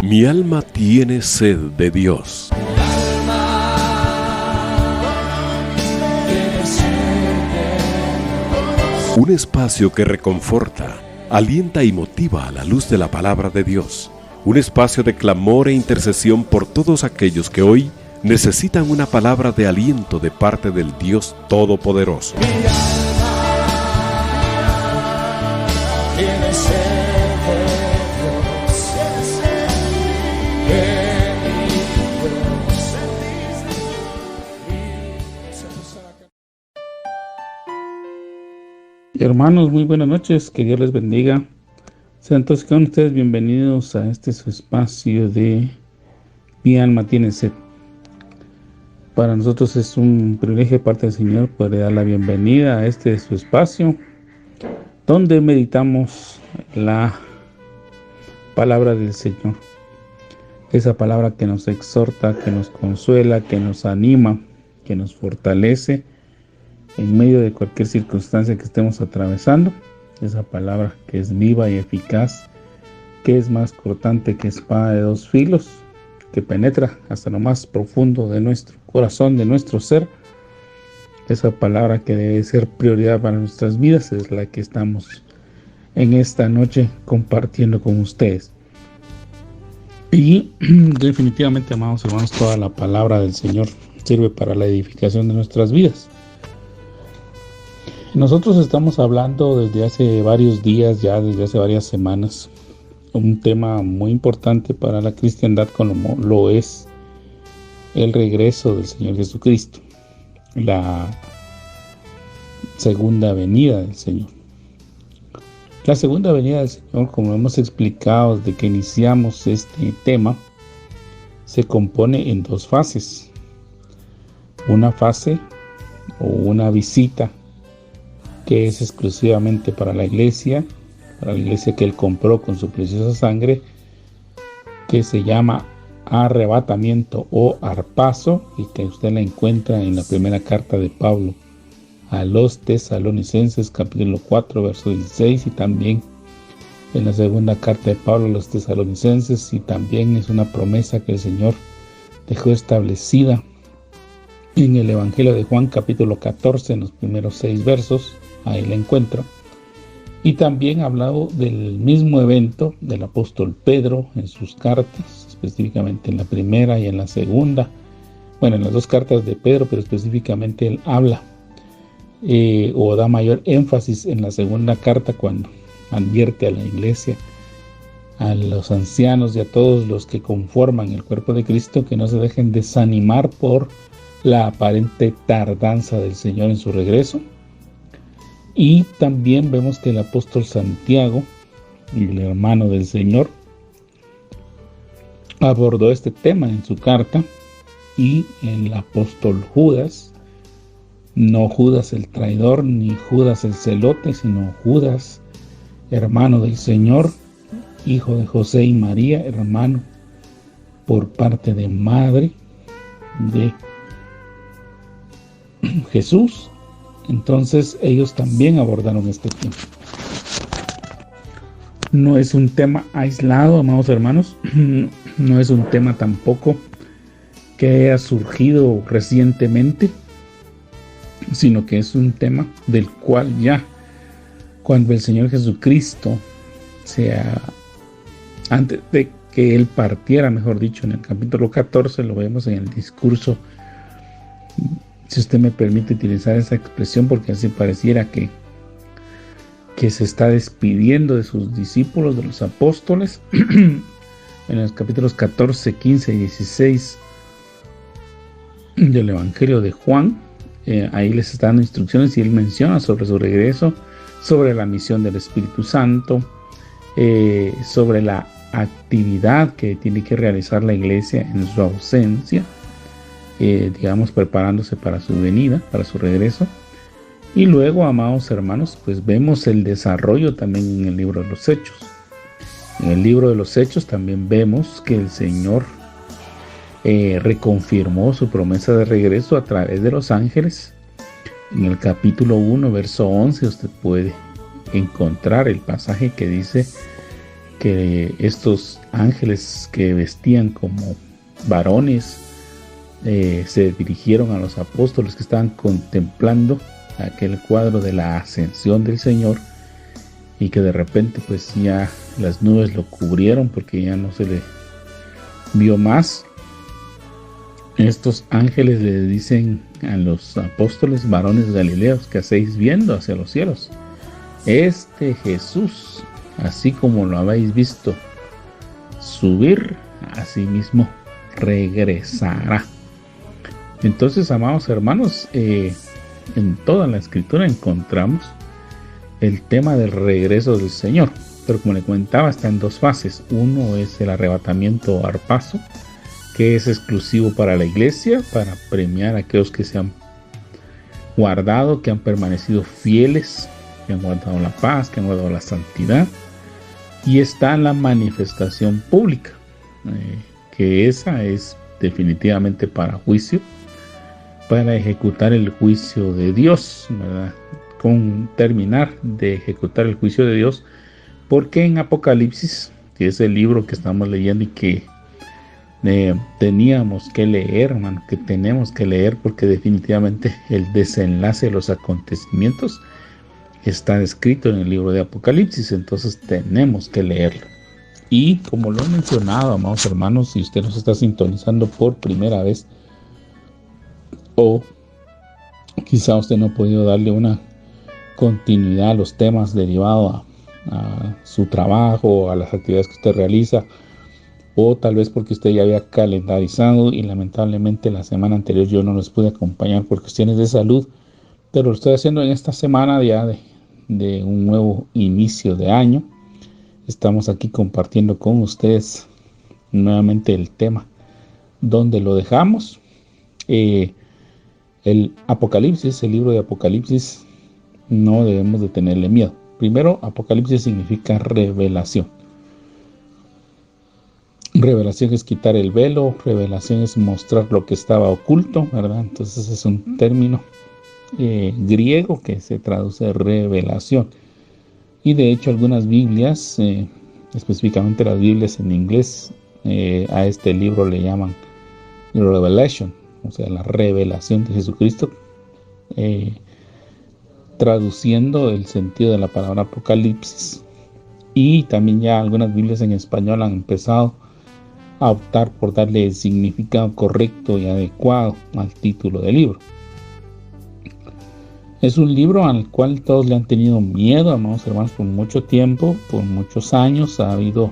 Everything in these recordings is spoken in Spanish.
Mi alma tiene sed de Dios. Un espacio que reconforta, alienta y motiva a la luz de la palabra de Dios. Un espacio de clamor e intercesión por todos aquellos que hoy necesitan una palabra de aliento de parte del Dios Todopoderoso. Hermanos, muy buenas noches, que Dios les bendiga. Sean todos con ustedes bienvenidos a este su espacio de Mi alma tiene sed. Para nosotros es un privilegio de parte del Señor poder dar la bienvenida a este su espacio, donde meditamos la palabra del Señor. Esa palabra que nos exhorta, que nos consuela, que nos anima, que nos fortalece en medio de cualquier circunstancia que estemos atravesando. Esa palabra que es viva y eficaz, que es más cortante que espada de dos filos, que penetra hasta lo más profundo de nuestro corazón, de nuestro ser. Esa palabra que debe ser prioridad para nuestras vidas es la que estamos en esta noche compartiendo con ustedes. Y definitivamente, amados hermanos, toda la palabra del Señor sirve para la edificación de nuestras vidas. Nosotros estamos hablando desde hace varios días, ya desde hace varias semanas, un tema muy importante para la cristiandad, como lo es el regreso del Señor Jesucristo, la segunda venida del Señor. La segunda venida del Señor, como hemos explicado desde que iniciamos este tema, se compone en dos fases. Una fase o una visita que es exclusivamente para la iglesia que Él compró con su preciosa sangre, que se llama arrebatamiento o arpazo, y que usted la encuentra en la primera carta de Pablo a los Tesalonicenses, capítulo 4, verso 16, y también en la segunda carta de Pablo a los Tesalonicenses, y también es una promesa que el Señor dejó establecida en el Evangelio de Juan, capítulo 14, en los primeros 6 versos. Ahí la encuentro. Y también ha hablado del mismo evento del apóstol Pedro en sus cartas, específicamente en la primera y en la segunda. Bueno, en las dos cartas de Pedro, pero específicamente él habla o da mayor énfasis en la segunda carta, cuando advierte a la iglesia, a los ancianos y a todos los que conforman el cuerpo de Cristo, que no se dejen desanimar por la aparente tardanza del Señor en su regreso. Y también vemos que el apóstol Santiago, el hermano del Señor, abordó este tema en su carta, y el apóstol Judas, no Judas el traidor ni Judas el celote, sino Judas, hermano del Señor, hijo de José y María, hermano por parte de madre de Jesús. Entonces ellos también abordaron este tema. No es un tema aislado, amados hermanos. No es un tema tampoco que haya surgido recientemente, sino que es un tema del cual ya cuando el Señor Jesucristo antes de que Él partiera, mejor dicho, en el capítulo 14, lo vemos en el discurso, si usted me permite utilizar esa expresión, porque así pareciera que se está despidiendo de sus discípulos, de los apóstoles, en los capítulos 14, 15 y 16 del Evangelio de Juan. Ahí les está dando instrucciones y él menciona sobre su regreso, sobre la misión del Espíritu Santo, sobre la actividad que tiene que realizar la iglesia en su ausencia, preparándose para su venida, para su regreso. Y luego, amados hermanos, pues vemos el desarrollo también en el libro de los Hechos. En el libro de los Hechos también vemos que el Señor reconfirmó su promesa de regreso a través de los ángeles. En el capítulo 1, verso 11, usted puede encontrar el pasaje que dice que estos ángeles que vestían como varones se dirigieron a los apóstoles que estaban contemplando aquel cuadro de la ascensión del Señor, y que de repente pues ya las nubes lo cubrieron porque ya no se le vio más. Estos ángeles le dicen a los apóstoles: varones galileos, ¿qué hacéis viendo hacia los cielos? Este Jesús, así como lo habéis visto subir, así mismo regresará. Entonces, amados hermanos, en toda la Escritura encontramos el tema del regreso del Señor, pero como le comentaba, está en dos fases. Uno es el arrebatamiento o arpazo, que es exclusivo para la iglesia, para premiar a aquellos que se han guardado, que han permanecido fieles, que han guardado la paz, que han guardado la santidad. Y está en la manifestación pública, que esa es definitivamente para juicio, para ejecutar el juicio de Dios, ¿verdad? Con terminar de ejecutar el juicio de Dios, porque en Apocalipsis, que es el libro que estamos leyendo y que teníamos que leer, hermano, que tenemos que leer, porque definitivamente el desenlace de los acontecimientos está escrito en el libro de Apocalipsis, entonces tenemos que leerlo. Y como lo he mencionado, amados hermanos, si usted nos está sintonizando por primera vez, o quizá usted no ha podido darle una continuidad a los temas derivados a su trabajo, a las actividades que usted realiza, o tal vez porque usted ya había calendarizado y lamentablemente la semana anterior yo no les pude acompañar por cuestiones de salud, pero lo estoy haciendo en esta semana ya de un nuevo inicio de año. Estamos aquí compartiendo con ustedes nuevamente el tema donde lo dejamos. El Apocalipsis, el libro de Apocalipsis, no debemos de tenerle miedo. Primero, Apocalipsis significa revelación. Revelación es quitar el velo, revelación es mostrar lo que estaba oculto, ¿verdad? Entonces es un término griego que se traduce revelación. Y de hecho algunas Biblias, específicamente las Biblias en inglés, a este libro le llaman Revelation, o sea, la revelación de Jesucristo, traduciendo el sentido de la palabra Apocalipsis. Y también ya algunas Biblias en español han empezado a optar por darle el significado correcto y adecuado al título del libro. Es un libro al cual todos le han tenido miedo, amados hermanos, por mucho tiempo, por muchos años. Ha habido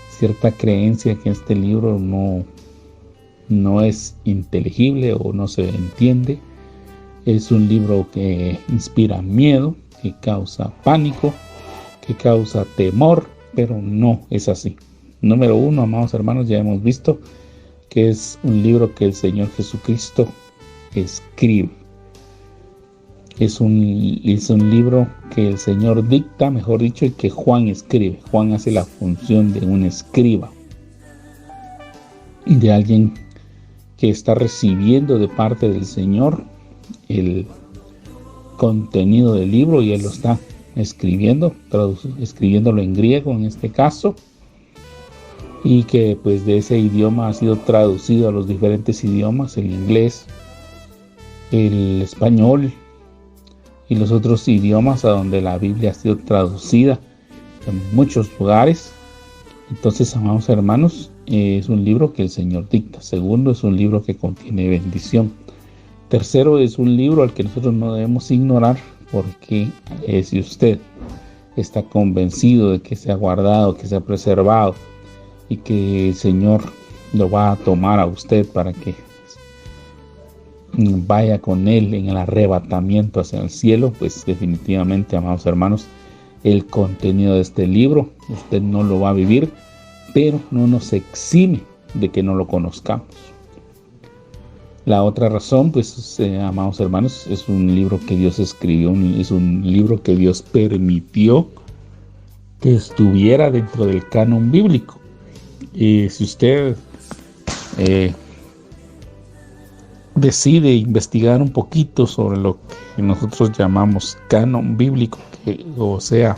cierta creencia que este libro no es inteligible o no se entiende. Es un libro que inspira miedo, que causa pánico, que causa temor, pero no es así. Número uno, amados hermanos, ya hemos visto que es un libro que el Señor Jesucristo escribe. Es un libro que el Señor dicta, mejor dicho, y que Juan escribe. Juan hace la función de un escriba, de alguien que está recibiendo de parte del Señor el contenido del libro, y él lo está escribiéndolo en griego en este caso, y que pues de ese idioma ha sido traducido a los diferentes idiomas: el inglés, el español y los otros idiomas a donde la Biblia ha sido traducida en muchos lugares. Entonces, amados hermanos, es un libro que el Señor dicta. Segundo, es un libro que contiene bendición. Tercero, es un libro al que nosotros no debemos ignorar, porque si usted está convencido de que se ha guardado, que se ha preservado y que el Señor lo va a tomar a usted para que vaya con él en el arrebatamiento hacia el cielo, pues definitivamente, amados hermanos, el contenido de este libro usted no lo va a vivir, pero no nos exime de que no lo conozcamos. La otra razón, pues, amados hermanos, es un libro que Dios escribió, es un libro que Dios permitió que estuviera dentro del canon bíblico. Y si usted decide investigar un poquito sobre lo que nosotros llamamos canon bíblico, o sea,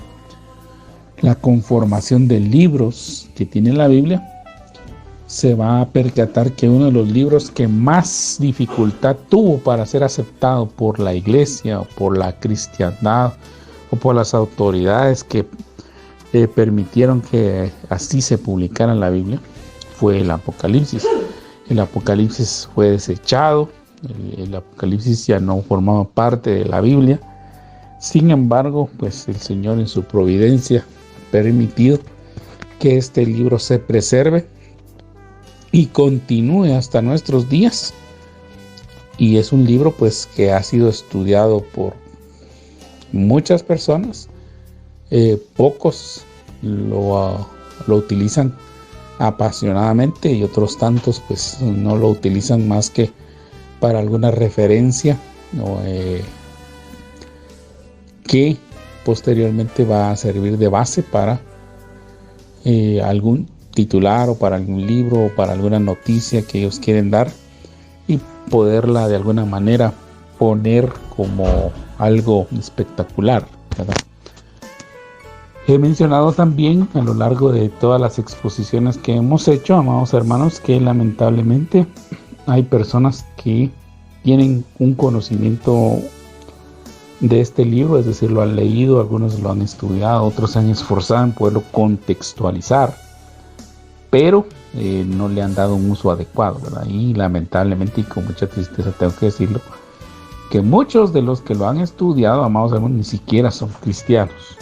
la conformación de libros que tiene la Biblia, se va a percatar que uno de los libros que más dificultad tuvo para ser aceptado por la iglesia o por la cristiandad o por las autoridades que permitieron que así se publicara la Biblia fue el Apocalipsis. El Apocalipsis fue desechado, el Apocalipsis ya no formaba parte de la Biblia. Sin embargo, pues el Señor en su providencia ha permitido que este libro se preserve y continúe hasta nuestros días. Y es un libro pues que ha sido estudiado por muchas personas. Pocos lo utilizan apasionadamente y otros tantos pues no lo utilizan más que para alguna referencia que posteriormente va a servir de base para algún titular o para algún libro o para alguna noticia que ellos quieren dar y poderla de alguna manera poner como algo espectacular, ¿verdad? He mencionado también a lo largo de todas las exposiciones que hemos hecho, amados hermanos, que lamentablemente hay personas que tienen un conocimiento de este libro, es decir, lo han leído, algunos lo han estudiado, otros se han esforzado en poderlo contextualizar, pero no le han dado un uso adecuado, ¿verdad? Y lamentablemente, y con mucha tristeza tengo que decirlo, que muchos de los que lo han estudiado, amados hermanos, ni siquiera son cristianos,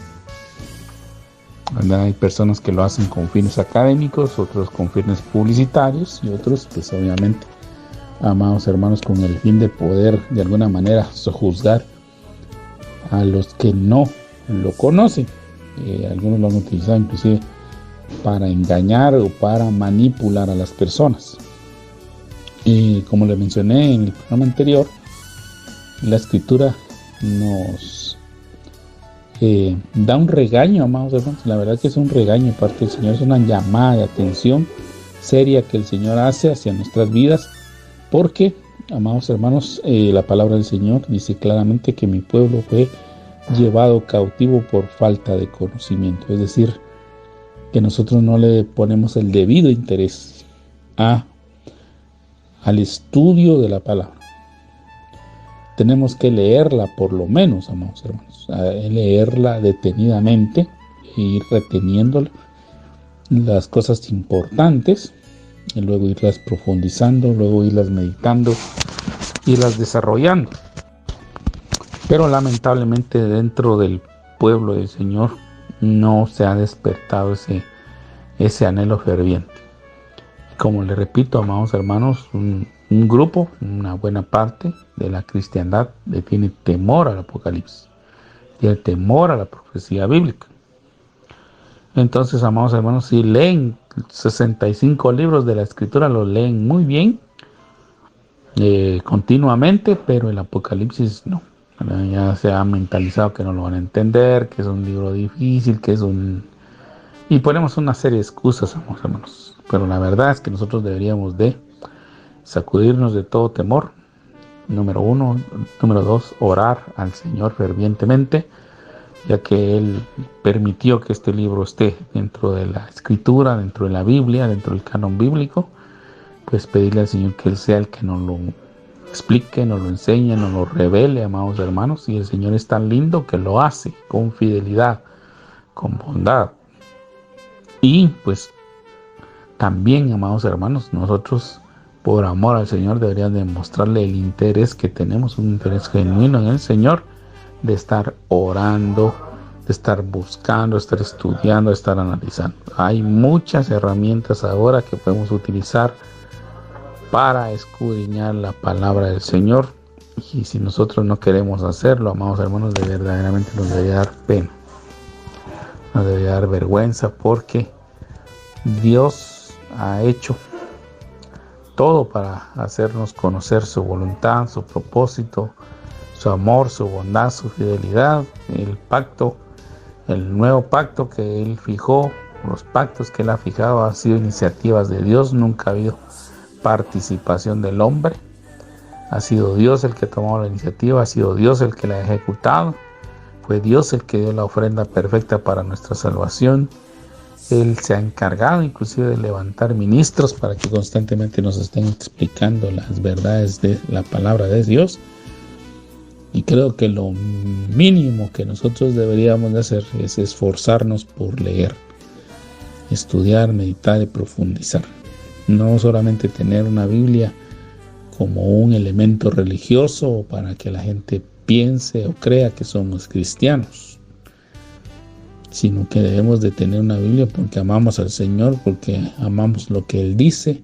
¿verdad? Hay personas que lo hacen con fines académicos, otros con fines publicitarios y otros, pues obviamente, amados hermanos, con el fin de poder de alguna manera sojuzgar a los que no lo conocen. Algunos lo han utilizado inclusive para engañar o para manipular a las personas. Como le mencioné en el programa anterior, la Escritura nos da un regaño, amados hermanos. La verdad que es un regaño de parte del Señor, es una llamada de atención seria que el Señor hace hacia nuestras vidas, porque, amados hermanos, la palabra del Señor dice claramente que mi pueblo fue llevado cautivo por falta de conocimiento, es decir, que nosotros no le ponemos el debido interés al estudio de la palabra. Tenemos que leerla por lo menos, amados hermanos, leerla detenidamente e ir reteniendo las cosas importantes y luego irlas profundizando, luego irlas meditando, irlas desarrollando. Pero lamentablemente dentro del pueblo del Señor no se ha despertado ese anhelo ferviente. Como le repito, amados hermanos, un grupo, una buena parte de la cristiandad le tiene temor al Apocalipsis, tiene temor a la profecía bíblica. Entonces, amados hermanos, si leen 65 libros de la Escritura, los leen muy bien, continuamente, pero el Apocalipsis no. Ya se ha mentalizado que no lo van a entender, que es un libro difícil, y ponemos una serie de excusas, amados hermanos. Pero la verdad es que nosotros deberíamos de sacudirnos de todo temor. Número 1. Número 2, orar al Señor fervientemente, ya que Él permitió que este libro esté dentro de la Escritura, dentro de la Biblia, dentro del canon bíblico. Pues pedirle al Señor que Él sea el que nos lo explique, nos lo enseñe, nos lo revele, amados hermanos. Y el Señor es tan lindo que lo hace con fidelidad, con bondad. Y pues también, amados hermanos, nosotros por amor al Señor deberíamos demostrarle el interés que tenemos, un interés genuino en el Señor, de estar orando, de estar buscando, de estar estudiando, de estar analizando. Hay muchas herramientas ahora que podemos utilizar para escudriñar la palabra del Señor, y si nosotros no queremos hacerlo, amados hermanos, verdaderamente nos debería dar pena, nos debería dar vergüenza, porque Dios ha hecho todo para hacernos conocer su voluntad, su propósito, su amor, su bondad, su fidelidad, el pacto, el nuevo pacto que Él fijó. Los pactos que Él ha fijado han sido iniciativas de Dios, nunca ha habido participación del hombre. Ha sido Dios el que ha tomado la iniciativa, ha sido Dios el que la ha ejecutado. fue Dios el que dio la ofrenda perfecta para nuestra salvación. Él se ha encargado inclusive de levantar ministros para que constantemente nos estén explicando las verdades de la palabra de Dios. Y creo que lo mínimo que nosotros deberíamos de hacer es esforzarnos por leer, estudiar, meditar y profundizar. No solamente tener una Biblia como un elemento religioso para que la gente piense o crea que somos cristianos, sino que debemos de tener una Biblia porque amamos al Señor, porque amamos lo que Él dice,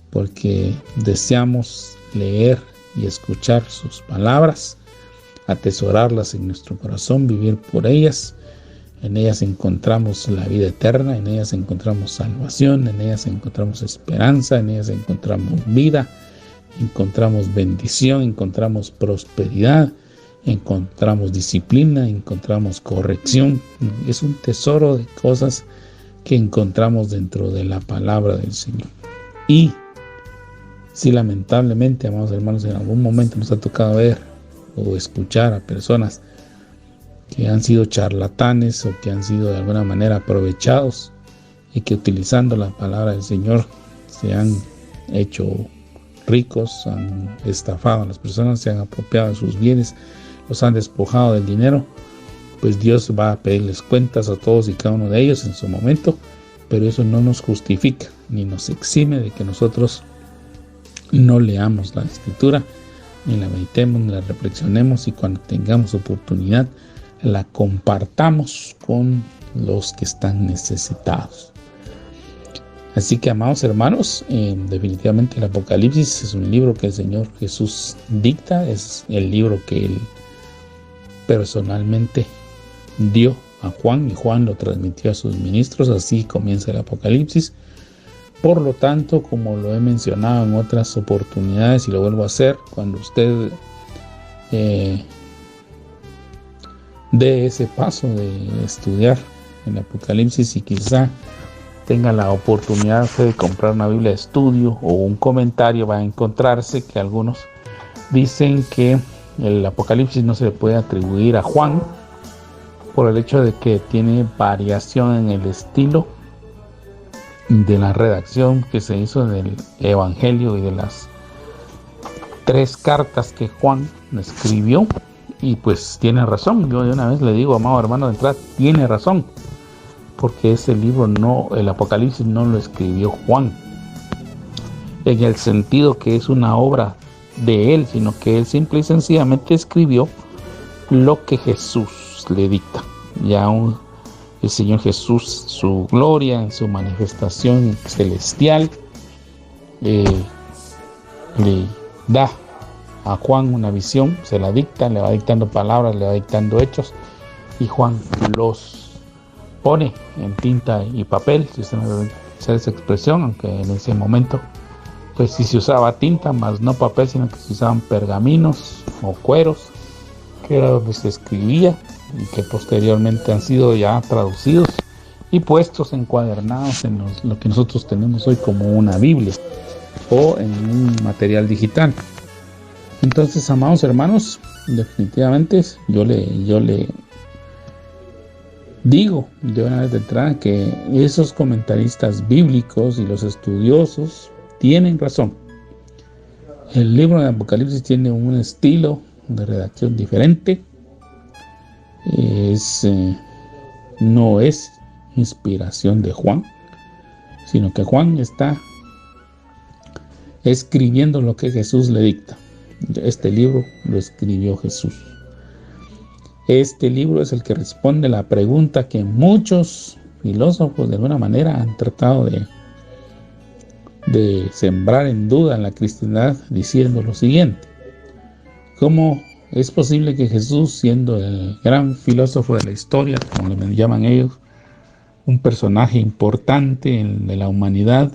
porque deseamos leer y escuchar sus palabras, atesorarlas en nuestro corazón, vivir por ellas. En ellas encontramos la vida eterna, en ellas encontramos salvación, en ellas encontramos esperanza, en ellas encontramos vida, encontramos bendición, encontramos prosperidad, encontramos disciplina, encontramos corrección. Es un tesoro de cosas que encontramos dentro de la palabra del Señor. Y si lamentablemente, amados hermanos, en algún momento nos ha tocado ver o escuchar a personas que han sido charlatanes o que han sido de alguna manera aprovechados y que utilizando la palabra del Señor se han hecho ricos, han estafado a las personas, se han apropiado de sus bienes, los han despojado del dinero, pues Dios va a pedirles cuentas a todos y cada uno de ellos en su momento, pero eso no nos justifica ni nos exime de que nosotros no leamos la Escritura, ni la meditemos, ni la reflexionemos, y cuando tengamos oportunidad la compartamos con los que están necesitados. Así que, amados hermanos, definitivamente el Apocalipsis es un libro que el Señor Jesús dicta, es el libro que Él personalmente dio a Juan y Juan lo transmitió a sus ministros. Así comienza el Apocalipsis. Por lo tanto, como lo he mencionado en otras oportunidades y lo vuelvo a hacer, cuando usted dé ese paso de estudiar el Apocalipsis y quizá tenga la oportunidad de comprar una Biblia de estudio o un comentario, va a encontrarse que algunos dicen que el Apocalipsis no se le puede atribuir a Juan por el hecho de que tiene variación en el estilo de la redacción que se hizo del Evangelio y de las 3 cartas que Juan escribió. Y pues tiene razón. Yo de una vez le digo, amado hermano, de entrada, tiene razón, porque ese libro el Apocalipsis no lo escribió Juan en el sentido que es una obra de él, sino que él simple y sencillamente escribió lo que Jesús le dicta. Ya el Señor Jesús, su gloria en su manifestación celestial, le da a Juan una visión, se la dicta, le va dictando palabras, le va dictando hechos, y Juan los pone en tinta y papel, si usted me debe hacer esa expresión, aunque en ese momento pues sí se usaba tinta, más no papel, sino que se usaban pergaminos o cueros, que era donde se escribía, y que posteriormente han sido ya traducidos y puestos encuadernados en lo que nosotros tenemos hoy como una Biblia o en un material digital. Entonces, amados hermanos, definitivamente yo le digo de una vez de entrada que esos comentaristas bíblicos y los estudiosos tienen razón. El libro de Apocalipsis tiene un estilo de redacción diferente. No es inspiración de Juan, sino que Juan está escribiendo lo que Jesús le dicta. Este libro lo escribió Jesús. Este libro es el que responde la pregunta que muchos filósofos de alguna manera han tratado de sembrar en duda en la cristiandad, diciendo lo siguiente: ¿cómo es posible que Jesús, siendo el gran filósofo de la historia, como le llaman ellos, un personaje importante de la humanidad,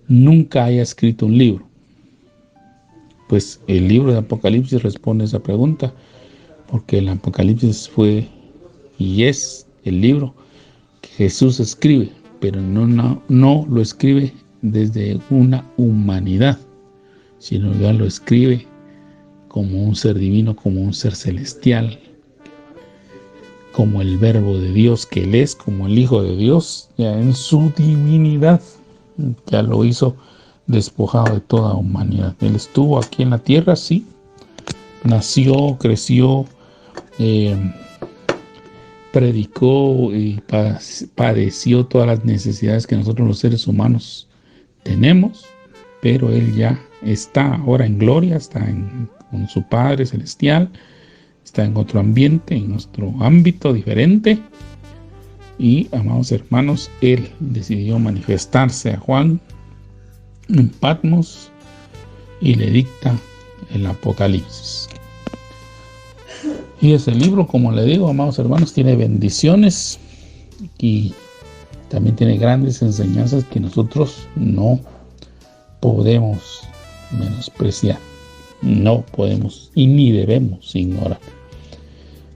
nunca haya escrito un libro? Pues el libro de Apocalipsis responde a esa pregunta, porque el Apocalipsis fue y es el libro que Jesús escribe, pero no lo escribe desde una humanidad, sino ya lo escribe como un ser divino, como un ser celestial, como el Verbo de Dios que Él es, como el Hijo de Dios, ya en su divinidad, ya lo hizo despojado de toda humanidad. Él estuvo aquí en la tierra, sí, nació, creció, predicó y padeció todas las necesidades que nosotros los seres humanos tenemos, pero Él ya está ahora en gloria, está con su Padre Celestial, está en otro ambiente, en nuestro ámbito diferente. Y, amados hermanos, Él decidió manifestarse a Juan en Patmos y le dicta el Apocalipsis. Y ese libro, como le digo, amados hermanos, tiene bendiciones y también tiene grandes enseñanzas que nosotros no podemos menospreciar, no podemos y ni debemos ignorar.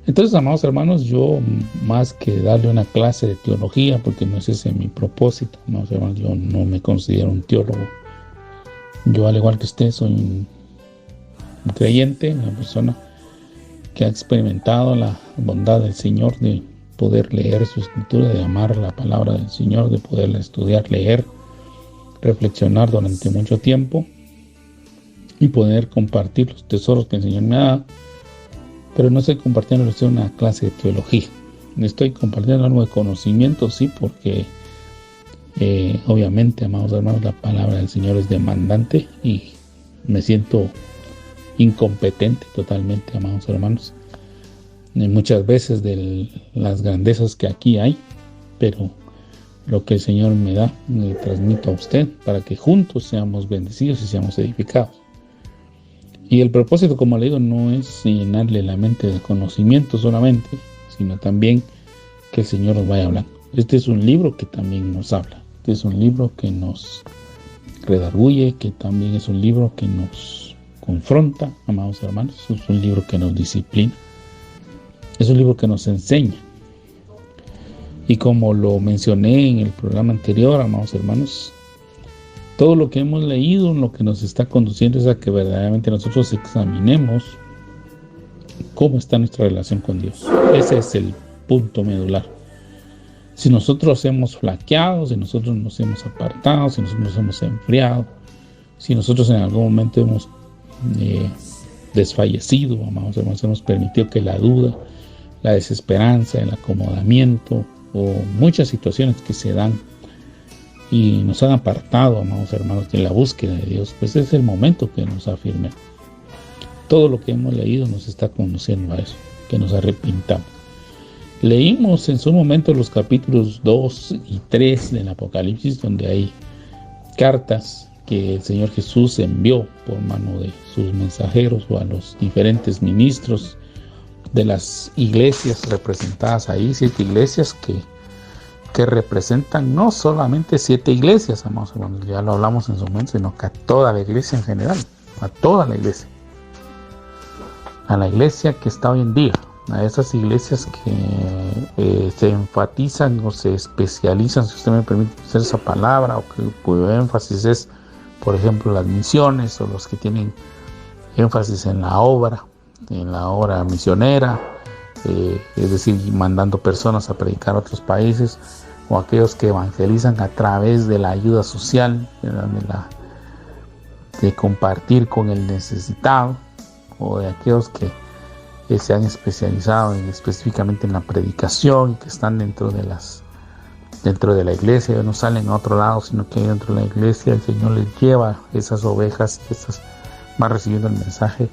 Entonces, amados hermanos, yo más que darle una clase de teología, porque no es ese mi propósito, amados hermanos, yo no me considero un teólogo. Yo, al igual que usted, soy un creyente, una persona que ha experimentado la bondad del Señor de poder leer su escritura, de amar la palabra del Señor, de poderla estudiar, leer, reflexionar durante mucho tiempo y poder compartir los tesoros que el Señor me ha dado. Pero no estoy compartiendo una clase de teología. Estoy compartiendo algo de conocimiento, sí, porque obviamente, amados hermanos, la palabra del Señor es demandante y me siento incompetente totalmente, amados hermanos, muchas veces de las grandezas que aquí hay, pero lo que el Señor me da, me transmito a usted para que juntos seamos bendecidos y seamos edificados. Y el propósito, como le digo, no es llenarle la mente de conocimiento solamente, sino también que el Señor nos vaya hablando. Este es un libro que también nos habla. Este es un libro que nos redarguye, que también es un libro que nos confronta, amados hermanos. Es un libro que nos disciplina. Es un libro que nos enseña. Y como lo mencioné en el programa anterior, amados hermanos, todo lo que hemos leído, lo que nos está conduciendo es a que verdaderamente nosotros examinemos cómo está nuestra relación con Dios. Ese es el punto medular. Si nosotros hemos flaqueado, si nosotros nos hemos apartado, si nosotros nos hemos enfriado, si nosotros en algún momento hemos desfallecido, amados hermanos, hemos permitido que la duda, la desesperanza, el acomodamiento o muchas situaciones que se dan y nos han apartado, amados hermanos, de la búsqueda de Dios, pues es el momento que nos afirme. Todo lo que hemos leído nos está conduciendo a eso, que nos arrepintamos. Leímos en su momento los capítulos 2 y 3 del Apocalipsis, donde hay cartas que el Señor Jesús envió por mano de sus mensajeros o a los diferentes ministros de las iglesias representadas ahí, 7 iglesias que representan no solamente 7 iglesias, amados hermanos, ya lo hablamos en su momento, sino que a toda la iglesia en general, a toda la iglesia, a la iglesia que está hoy en día, a esas iglesias que se enfatizan o se especializan, si usted me permite usar esa palabra, o que cuyo énfasis es, por ejemplo, las misiones, o los que tienen énfasis en la obra misionera, es decir, mandando personas a predicar a otros países, o aquellos que evangelizan a través de la ayuda social, de compartir con el necesitado, o de aquellos que se han especializado específicamente en la predicación, que están dentro de la iglesia, no salen a otro lado, sino que dentro de la iglesia el Señor les lleva esas ovejas, y estas van recibiendo el mensaje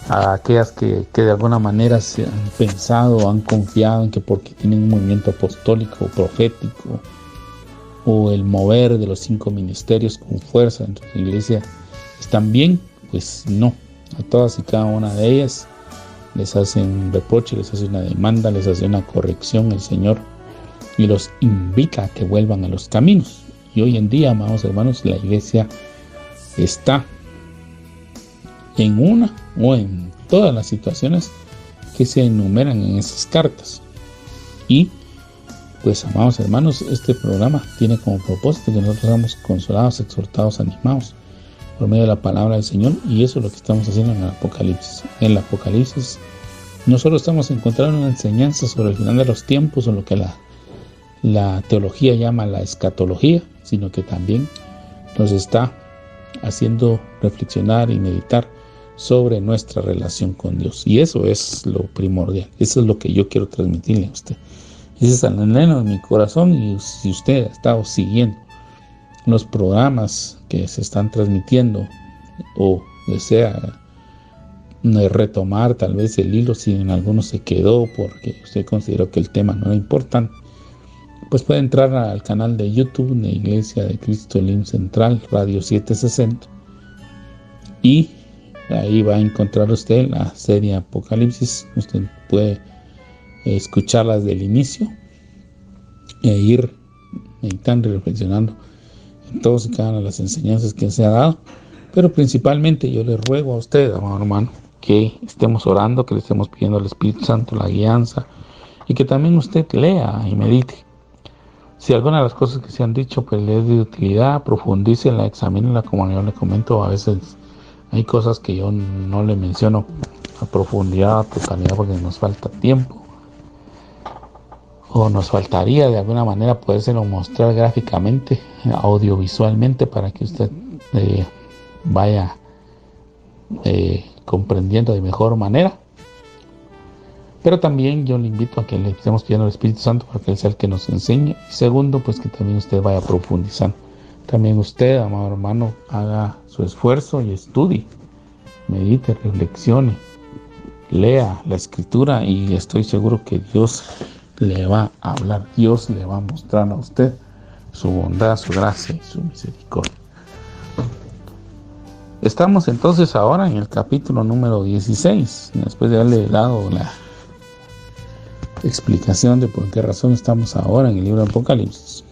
a aquellas que de alguna manera se han pensado o han confiado en que porque tienen un movimiento apostólico o profético o el mover de los 5 ministerios con fuerza dentro de la iglesia están bien. Pues no, a todas y cada una de ellas les hace un reproche, les hace una demanda, les hace una corrección el Señor y los invita a que vuelvan a los caminos. Y hoy en día, amados hermanos, la iglesia está en una o en todas las situaciones que se enumeran en esas cartas. Y pues, amados hermanos, este programa tiene como propósito que nosotros seamos consolados, exhortados, animados por medio de la palabra del Señor, y eso es lo que estamos haciendo en el Apocalipsis. En el Apocalipsis No solo estamos encontrando una enseñanza sobre el final de los tiempos o lo que la teología llama la escatología, sino que también nos está haciendo reflexionar y meditar sobre nuestra relación con Dios. Y eso es lo primordial. Eso es lo que yo quiero transmitirle a usted. Ese es el anhelo de mi corazón. Y si usted ha estado siguiendo los programas que se están transmitiendo o desea retomar tal vez el hilo, si en alguno se quedó porque usted consideró que el tema no era importante, pues puede entrar al canal de YouTube de Iglesia de Cristo Elim Central, Radio 760, y ahí va a encontrar usted la serie Apocalipsis. Usted puede escucharla desde el inicio e ir meditando y reflexionando en todas y cada una de las enseñanzas que se ha dado. Pero principalmente yo le ruego a usted, amado hermano, que estemos orando, que le estemos pidiendo al Espíritu Santo la guianza y que también usted lea y medite. Si alguna de las cosas que se han dicho pues le es de utilidad, profundícela, examínela, como yo le comento. A veces hay cosas que yo no le menciono a profundidad, a totalidad, porque nos falta tiempo o nos faltaría de alguna manera podérselo mostrar gráficamente, audiovisualmente, para que usted vaya comprendiendo de mejor manera. Pero también yo le invito a que le estemos pidiendo al Espíritu Santo para que Él sea el que nos enseñe. Y segundo, pues que también usted vaya profundizando. También usted, amado hermano, haga su esfuerzo y estudie, medite, reflexione, lea la Escritura, y estoy seguro que Dios le va a hablar. Dios le va a mostrar a usted su bondad, su gracia y su misericordia. Estamos entonces ahora en el capítulo número 16, después de haberle dado la explicación de por qué razón estamos ahora en el libro de Apocalipsis.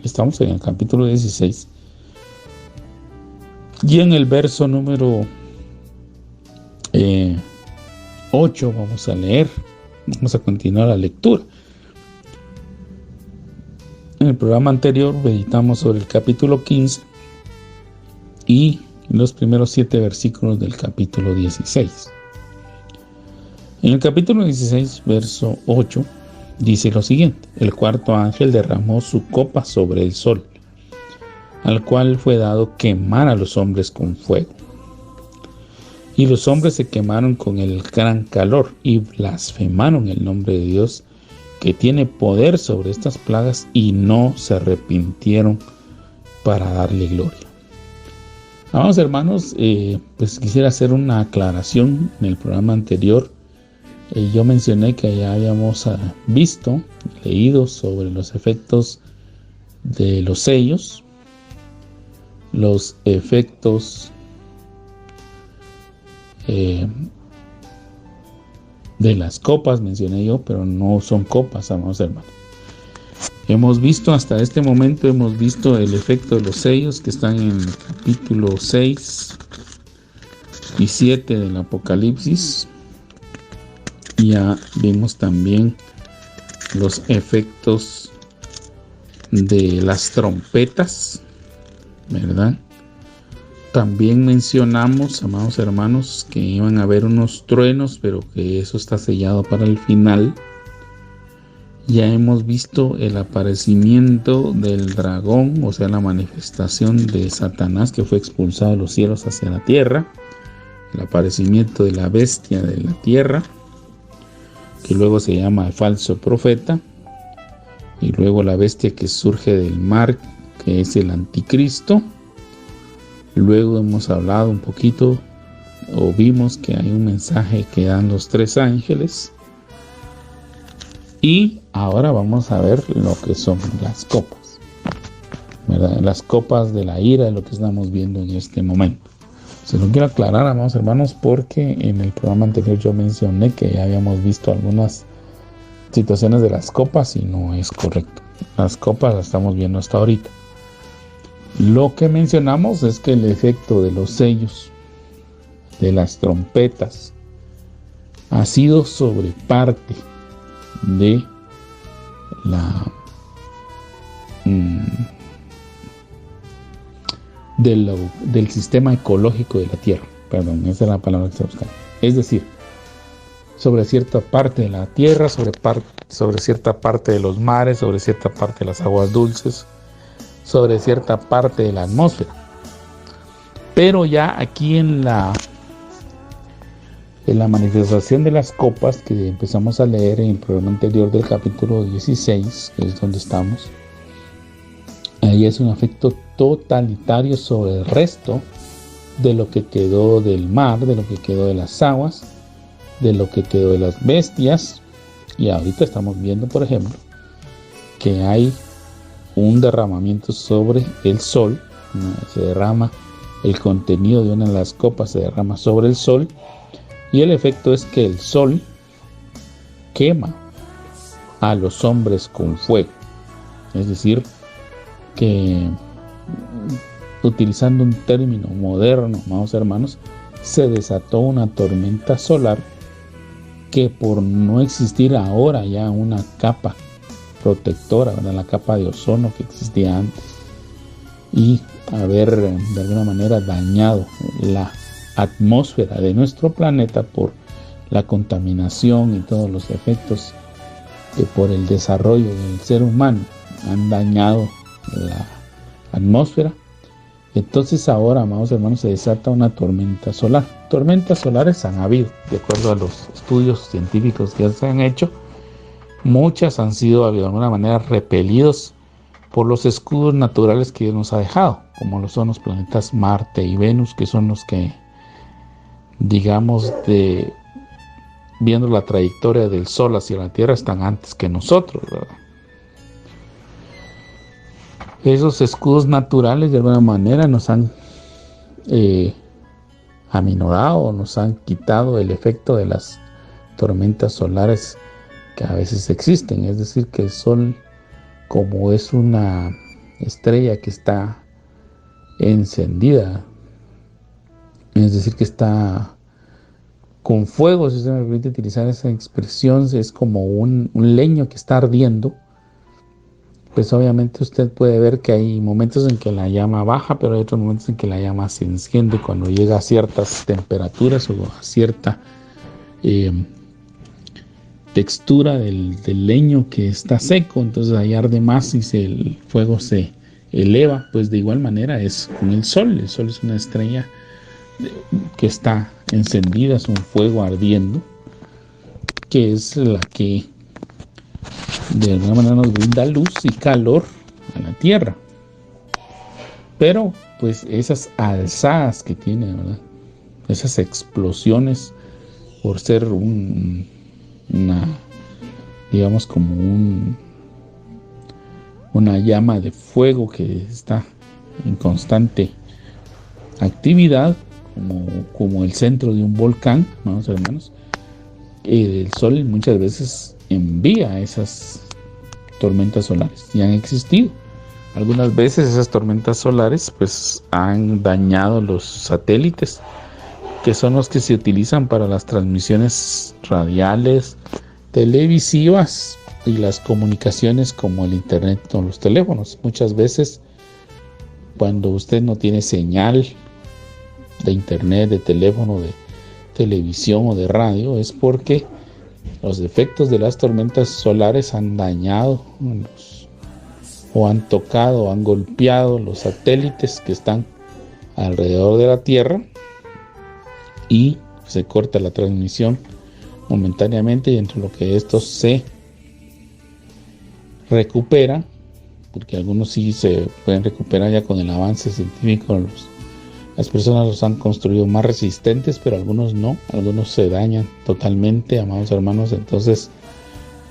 Estamos en el capítulo 16 y en el verso número 8 vamos a continuar la lectura. En el programa anterior meditamos sobre el capítulo 15 y los primeros 7 versículos del capítulo 16. En el capítulo 16, verso 8, dice lo siguiente: el cuarto ángel derramó su copa sobre el sol, al cual fue dado quemar a los hombres con fuego. Y los hombres se quemaron con el gran calor y blasfemaron el nombre de Dios, que tiene poder sobre estas plagas, y no se arrepintieron para darle gloria. Amados hermanos, pues quisiera hacer una aclaración. En el programa anterior yo mencioné que ya habíamos leído sobre los efectos de los sellos, los efectos de las copas, mencioné yo, pero no son copas, amados hermanos. Hemos visto hasta este momento, el efecto de los sellos que están en el capítulo 6 y 7 del Apocalipsis. Ya vimos también los efectos de las trompetas, ¿verdad? También mencionamos, amados hermanos, que iban a haber unos truenos, pero que eso está sellado para el final. Ya hemos visto el aparecimiento del dragón, o sea, la manifestación de Satanás, que fue expulsado de los cielos hacia la tierra. El aparecimiento de la bestia de la tierra, que luego se llama el falso profeta. Y luego la bestia que surge del mar, que es el anticristo. Luego hemos hablado un poquito, o vimos que hay un mensaje que dan los 3 ángeles. Y ahora vamos a ver lo que son las copas, ¿verdad? Las copas de la ira es lo que estamos viendo en este momento. Se lo quiero aclarar, amados hermanos, porque en el programa anterior yo mencioné que ya habíamos visto algunas situaciones de las copas y no es correcto. Las copas las estamos viendo hasta ahorita. Lo que mencionamos es que el efecto de los sellos, de las trompetas, ha sido sobre parte de del sistema ecológico de la Tierra. Perdón, esa es la palabra que estoy buscando. Es decir, sobre cierta parte de la tierra, sobre cierta parte de los mares, sobre cierta parte de las aguas dulces, sobre cierta parte de la atmósfera. Pero ya aquí en la manifestación de las copas que empezamos a leer en el programa anterior del capítulo 16, que es donde estamos, ahí es un efecto totalitario sobre el resto de lo que quedó del mar, de lo que quedó de las aguas, de lo que quedó de las bestias. Y ahorita estamos viendo, por ejemplo, que hay un derramamiento sobre el sol, ¿no? Se derrama el contenido de una de las copas, se derrama sobre el sol, y el efecto es que el sol quema a los hombres con fuego. Es decir, que utilizando un término moderno, amados hermanos, se desató una tormenta solar que, por no existir ahora ya una capa protectora, ¿verdad?, la capa de ozono que existía antes, y haber de alguna manera dañado la atmósfera de nuestro planeta por la contaminación y todos los efectos que por el desarrollo del ser humano han dañado la atmósfera. Entonces ahora, amados hermanos, se desata una tormenta solar. Tormentas solares han habido, de acuerdo a los estudios científicos que se han hecho. Muchas han sido de alguna manera repelidos por los escudos naturales que Dios nos ha dejado, como lo son los planetas Marte y Venus, que son los que, digamos, viendo la trayectoria del Sol hacia la Tierra, están antes que nosotros, ¿verdad? Esos escudos naturales de alguna manera nos han aminorado, nos han quitado el efecto de las tormentas solares que a veces existen. Es decir, que el Sol, como es una estrella que está encendida, es decir, que está con fuego, si se me permite utilizar esa expresión, es como un leño que está ardiendo. Pues obviamente usted puede ver que hay momentos en que la llama baja, pero hay otros momentos en que la llama se enciende cuando llega a ciertas temperaturas o a cierta textura del leño que está seco. Entonces ahí arde más y el fuego se eleva. Pues de igual manera es con el Sol. El Sol es una estrella que está encendida, es un fuego ardiendo, que es la que de alguna manera nos brinda luz y calor a la Tierra. Pero pues esas alzadas que tiene, ¿verdad?, esas explosiones, por ser digamos como una llama de fuego que está en constante actividad, como el centro de un volcán, ¿no, hermanos? El Sol muchas veces envía esas tormentas solares y han existido. Algunas veces esas tormentas solares pues han dañado los satélites, que son los que se utilizan para las transmisiones radiales, televisivas y las comunicaciones como el internet o los teléfonos. Muchas veces cuando usted no tiene señal de internet, de teléfono, de televisión o de radio, es porque los efectos de las tormentas solares han dañado o han tocado o han golpeado los satélites que están alrededor de la Tierra, y se corta la transmisión momentáneamente, y entre lo que estos se recupera, porque algunos sí se pueden recuperar ya con el avance científico, las personas los han construido más resistentes, pero algunos no, algunos se dañan totalmente, amados hermanos. Entonces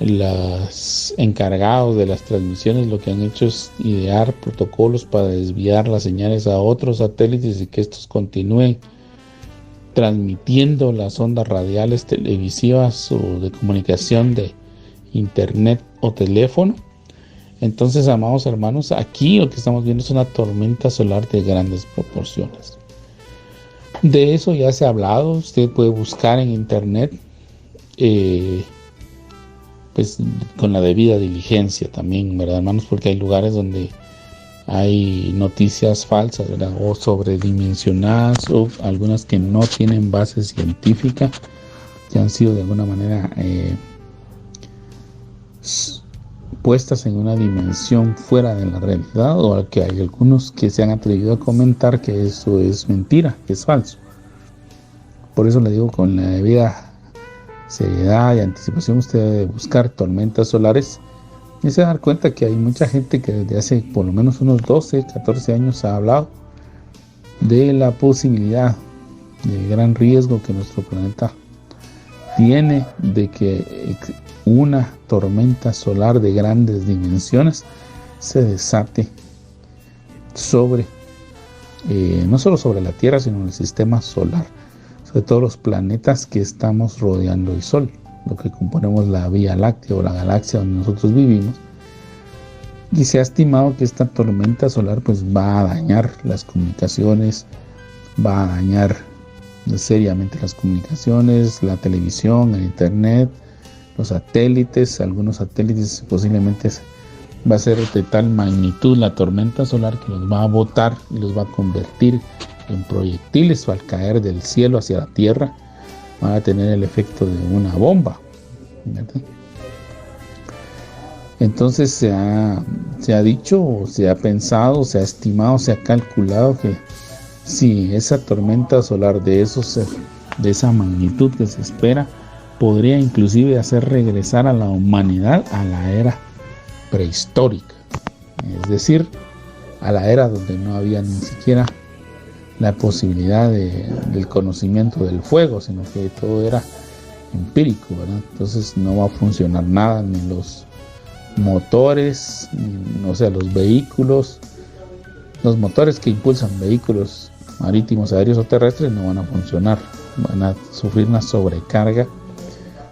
los encargados de las transmisiones lo que han hecho es idear protocolos para desviar las señales a otros satélites y que estos continúen transmitiendo las ondas radiales televisivas o de comunicación de internet o teléfono. Entonces, amados hermanos, aquí lo que estamos viendo es una tormenta solar de grandes proporciones. De eso ya se ha hablado. Usted puede buscar en internet, pues con la debida diligencia también, ¿verdad, hermanos? Porque hay lugares donde hay noticias falsas, ¿verdad?, o sobredimensionadas, o algunas que no tienen base científica, que han sido de alguna manera puestas en una dimensión fuera de la realidad, o que hay algunos que se han atrevido a comentar que eso es mentira, que es falso. Por eso le digo, con la debida seriedad y anticipación, usted debe buscar tormentas solares y se va a dar cuenta que hay mucha gente que desde hace por lo menos unos 12, 14 años ha hablado de la posibilidad, del gran riesgo que nuestro planeta tiene de que una tormenta solar de grandes dimensiones se desate sobre, no solo sobre la Tierra, sino en el sistema solar, sobre todos los planetas que estamos rodeando el Sol, lo que componemos la Vía Láctea o la galaxia donde nosotros vivimos. Y se ha estimado que esta tormenta solar pues va a dañar las comunicaciones, va a dañar seriamente las comunicaciones, la televisión, el internet, los satélites. Algunos satélites posiblemente va a ser de tal magnitud la tormenta solar que los va a botar y los va a convertir en proyectiles, o al caer del cielo hacia la tierra van a tener el efecto de una bomba, ¿verdad? Entonces se ha dicho, se ha pensado, se ha estimado, se ha calculado que si esa tormenta solar de esa magnitud que se espera podría inclusive hacer regresar a la humanidad a la era prehistórica, es decir, a la era donde no había ni siquiera la posibilidad del conocimiento del fuego, sino que todo era empírico, ¿verdad? Entonces no va a funcionar nada, ni los motores, los vehículos, los motores que impulsan vehículos marítimos, aéreos o terrestres no van a funcionar, van a sufrir una sobrecarga.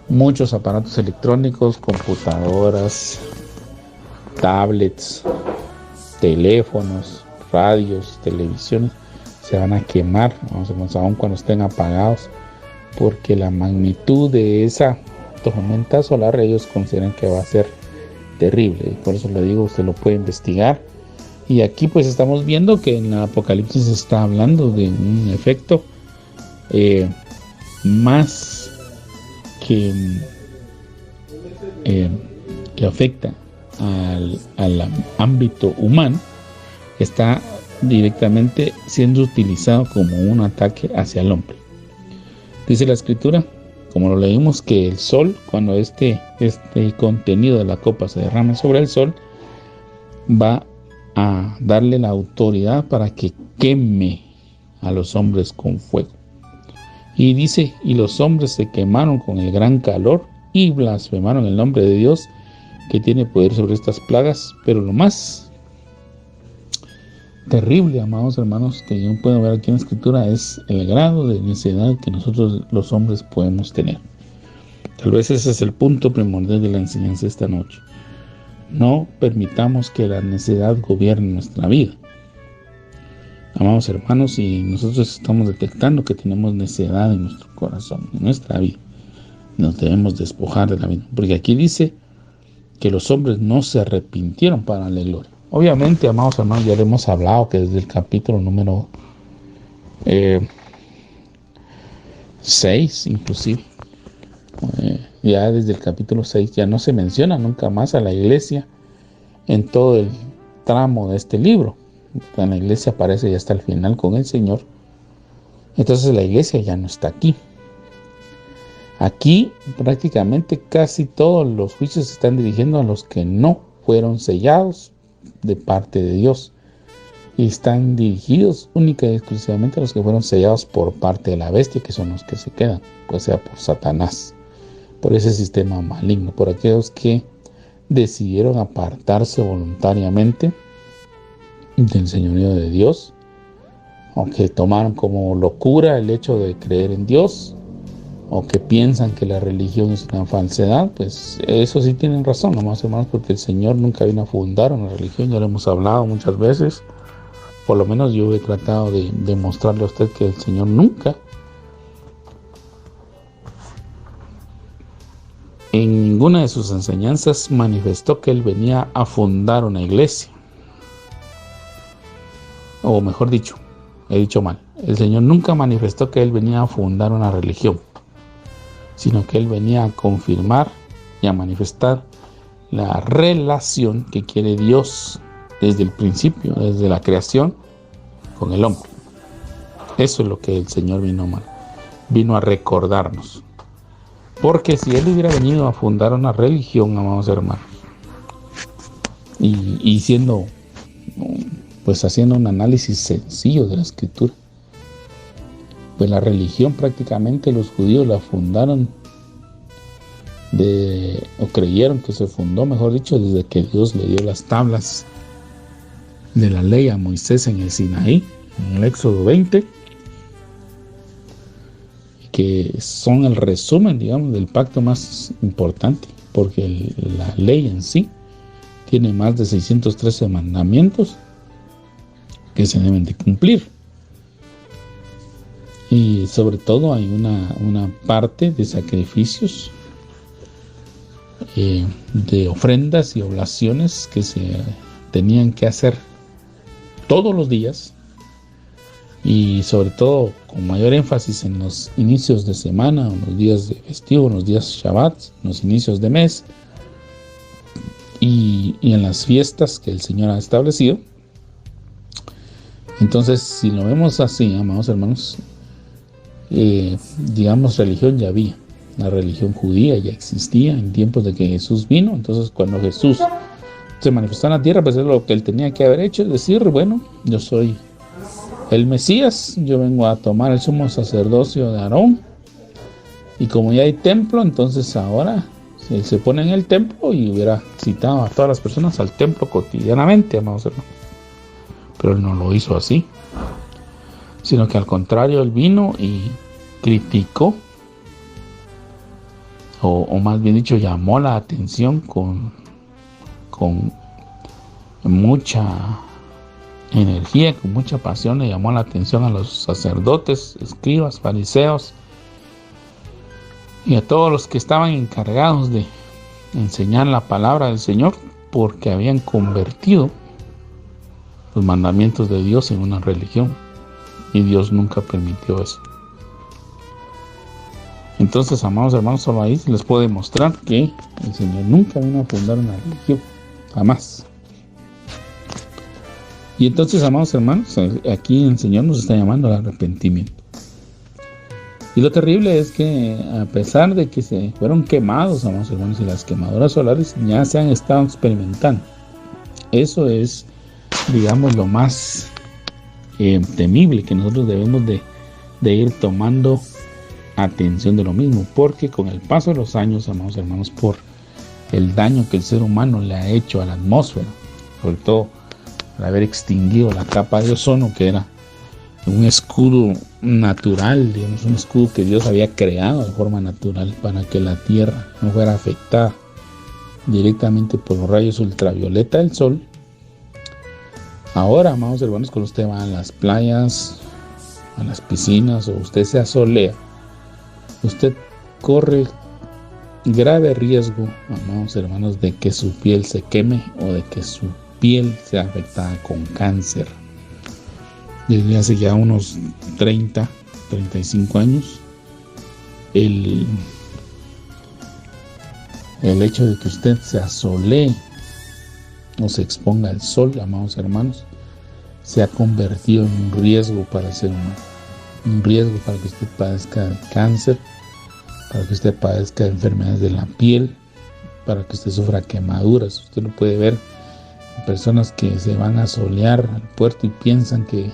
Muchos aparatos electrónicos, computadoras, tablets, teléfonos, radios, televisiones se van a quemar, aun cuando estén apagados, porque la magnitud de esa tormenta solar ellos consideran que va a ser terrible. Por eso le digo, usted lo puede investigar. Y aquí pues estamos viendo que en el Apocalipsis se está hablando de un efecto más que afecta al ámbito humano, está directamente siendo utilizado como un ataque hacia el hombre. Dice la escritura, como lo leímos, que el sol, cuando este contenido de la copa se derrame sobre el sol, va a darle la autoridad para que queme a los hombres con fuego. Y dice, y los hombres se quemaron con el gran calor y blasfemaron el nombre de Dios, que tiene poder sobre estas plagas. Pero lo más terrible, amados hermanos, que yo puedo ver aquí en la escritura es el grado de necedad que nosotros los hombres podemos tener. Tal vez ese es el punto primordial de la enseñanza esta noche. No permitamos que la necedad gobierne nuestra vida. Amados hermanos, y nosotros estamos detectando que tenemos necedad en nuestro corazón, en nuestra vida, nos debemos despojar de la vida, porque aquí dice que los hombres no se arrepintieron para darle gloria. Obviamente, amados hermanos, ya le hemos hablado que desde el capítulo número 6, inclusive, ya desde el capítulo 6 ya no se menciona nunca más a la iglesia en todo el tramo de este libro. La iglesia aparece ya hasta el final con el Señor. Entonces la iglesia ya no está aquí. Aquí prácticamente casi todos los juicios se están dirigiendo a los que no fueron sellados de parte de Dios, y están dirigidos única y exclusivamente a los que fueron sellados por parte de la bestia, que son los que se quedan, pues sea por Satanás, por ese sistema maligno, por aquellos que decidieron apartarse voluntariamente del señorío de Dios, o que tomaron como locura el hecho de creer en Dios, o que piensan que la religión es una falsedad. Pues eso sí tienen razón, nomás hermanos, porque el Señor nunca vino a fundar una religión, ya lo hemos hablado muchas veces. Por lo menos yo he tratado de demostrarle a usted que el Señor nunca en ninguna de sus enseñanzas manifestó que Él venía a fundar una iglesia. O mejor dicho, he dicho mal, el Señor nunca manifestó que Él venía a fundar una religión. sino que Él venía a confirmar y a manifestar la relación que quiere Dios desde el principio, desde la creación, con el hombre. Eso es lo que el Señor vino a recordarnos. Porque si Él hubiera venido a fundar una religión, amados hermanos, y siendo, pues haciendo un análisis sencillo de la Escritura, pues la religión prácticamente los judíos la fundaron o creyeron que se fundó, mejor dicho, desde que Dios le dio las tablas de la ley a Moisés en el Sinaí, en el Éxodo 20, que son el resumen, digamos, del pacto más importante, porque la ley en sí tiene más de 613 mandamientos que se deben de cumplir. Y sobre todo hay una parte de sacrificios, de ofrendas y oblaciones que se tenían que hacer todos los días, y sobre todo con mayor énfasis en los inicios de semana, en los días de festivo, en los días Shabbat, en los inicios de mes y en las fiestas que el Señor ha establecido. Entonces, si lo vemos así, amados hermanos, digamos, religión ya había. La religión judía ya existía en tiempos de que Jesús vino. Entonces, cuando Jesús se manifestó en la tierra, pues es lo que Él tenía que haber hecho, es decir, bueno, yo soy el Mesías, yo vengo a tomar el sumo sacerdocio de Aarón, y como ya hay templo, entonces ahora Él se pone en el templo y hubiera citado a todas las personas al templo cotidianamente, amados hermanos. Pero Él no lo hizo así, sino que al contrario, Él vino y criticó, o más bien dicho, llamó la atención con mucha energía, con mucha pasión, le llamó la atención a los sacerdotes, escribas, fariseos y a todos los que estaban encargados de enseñar la palabra del Señor, porque habían convertido los mandamientos de Dios en una religión, y Dios nunca permitió eso. Entonces, amados hermanos, solo ahí se les puede demostrar que el Señor nunca vino a fundar una religión, jamás. Y entonces, amados hermanos, aquí el Señor nos está llamando al arrepentimiento. Y lo terrible es que, a pesar de que se fueron quemados, amados hermanos, y las quemaduras solares ya se han estado experimentando. Eso es, digamos, lo más temible, que nosotros debemos de ir tomando atención de lo mismo, porque con el paso de los años, amados hermanos, por el daño que el ser humano le ha hecho a la atmósfera, sobre todo al haber extinguido la capa de ozono, que era un escudo natural, digamos, un escudo que Dios había creado de forma natural para que la Tierra no fuera afectada directamente por los rayos ultravioleta del sol. Ahora, amados hermanos, cuando usted va a las playas, a las piscinas, o usted se asolea, usted corre grave riesgo, amados hermanos, de que su piel se queme o de que su piel sea afectada con cáncer. Desde hace ya unos 35 años, el hecho de que usted se asolee o se exponga al sol, amados hermanos, se ha convertido en un riesgo para el ser humano. Un riesgo para que usted padezca de cáncer, para que usted padezca de enfermedades de la piel, para que usted sufra quemaduras. Usted lo puede ver en personas que se van a solear al puerto y piensan que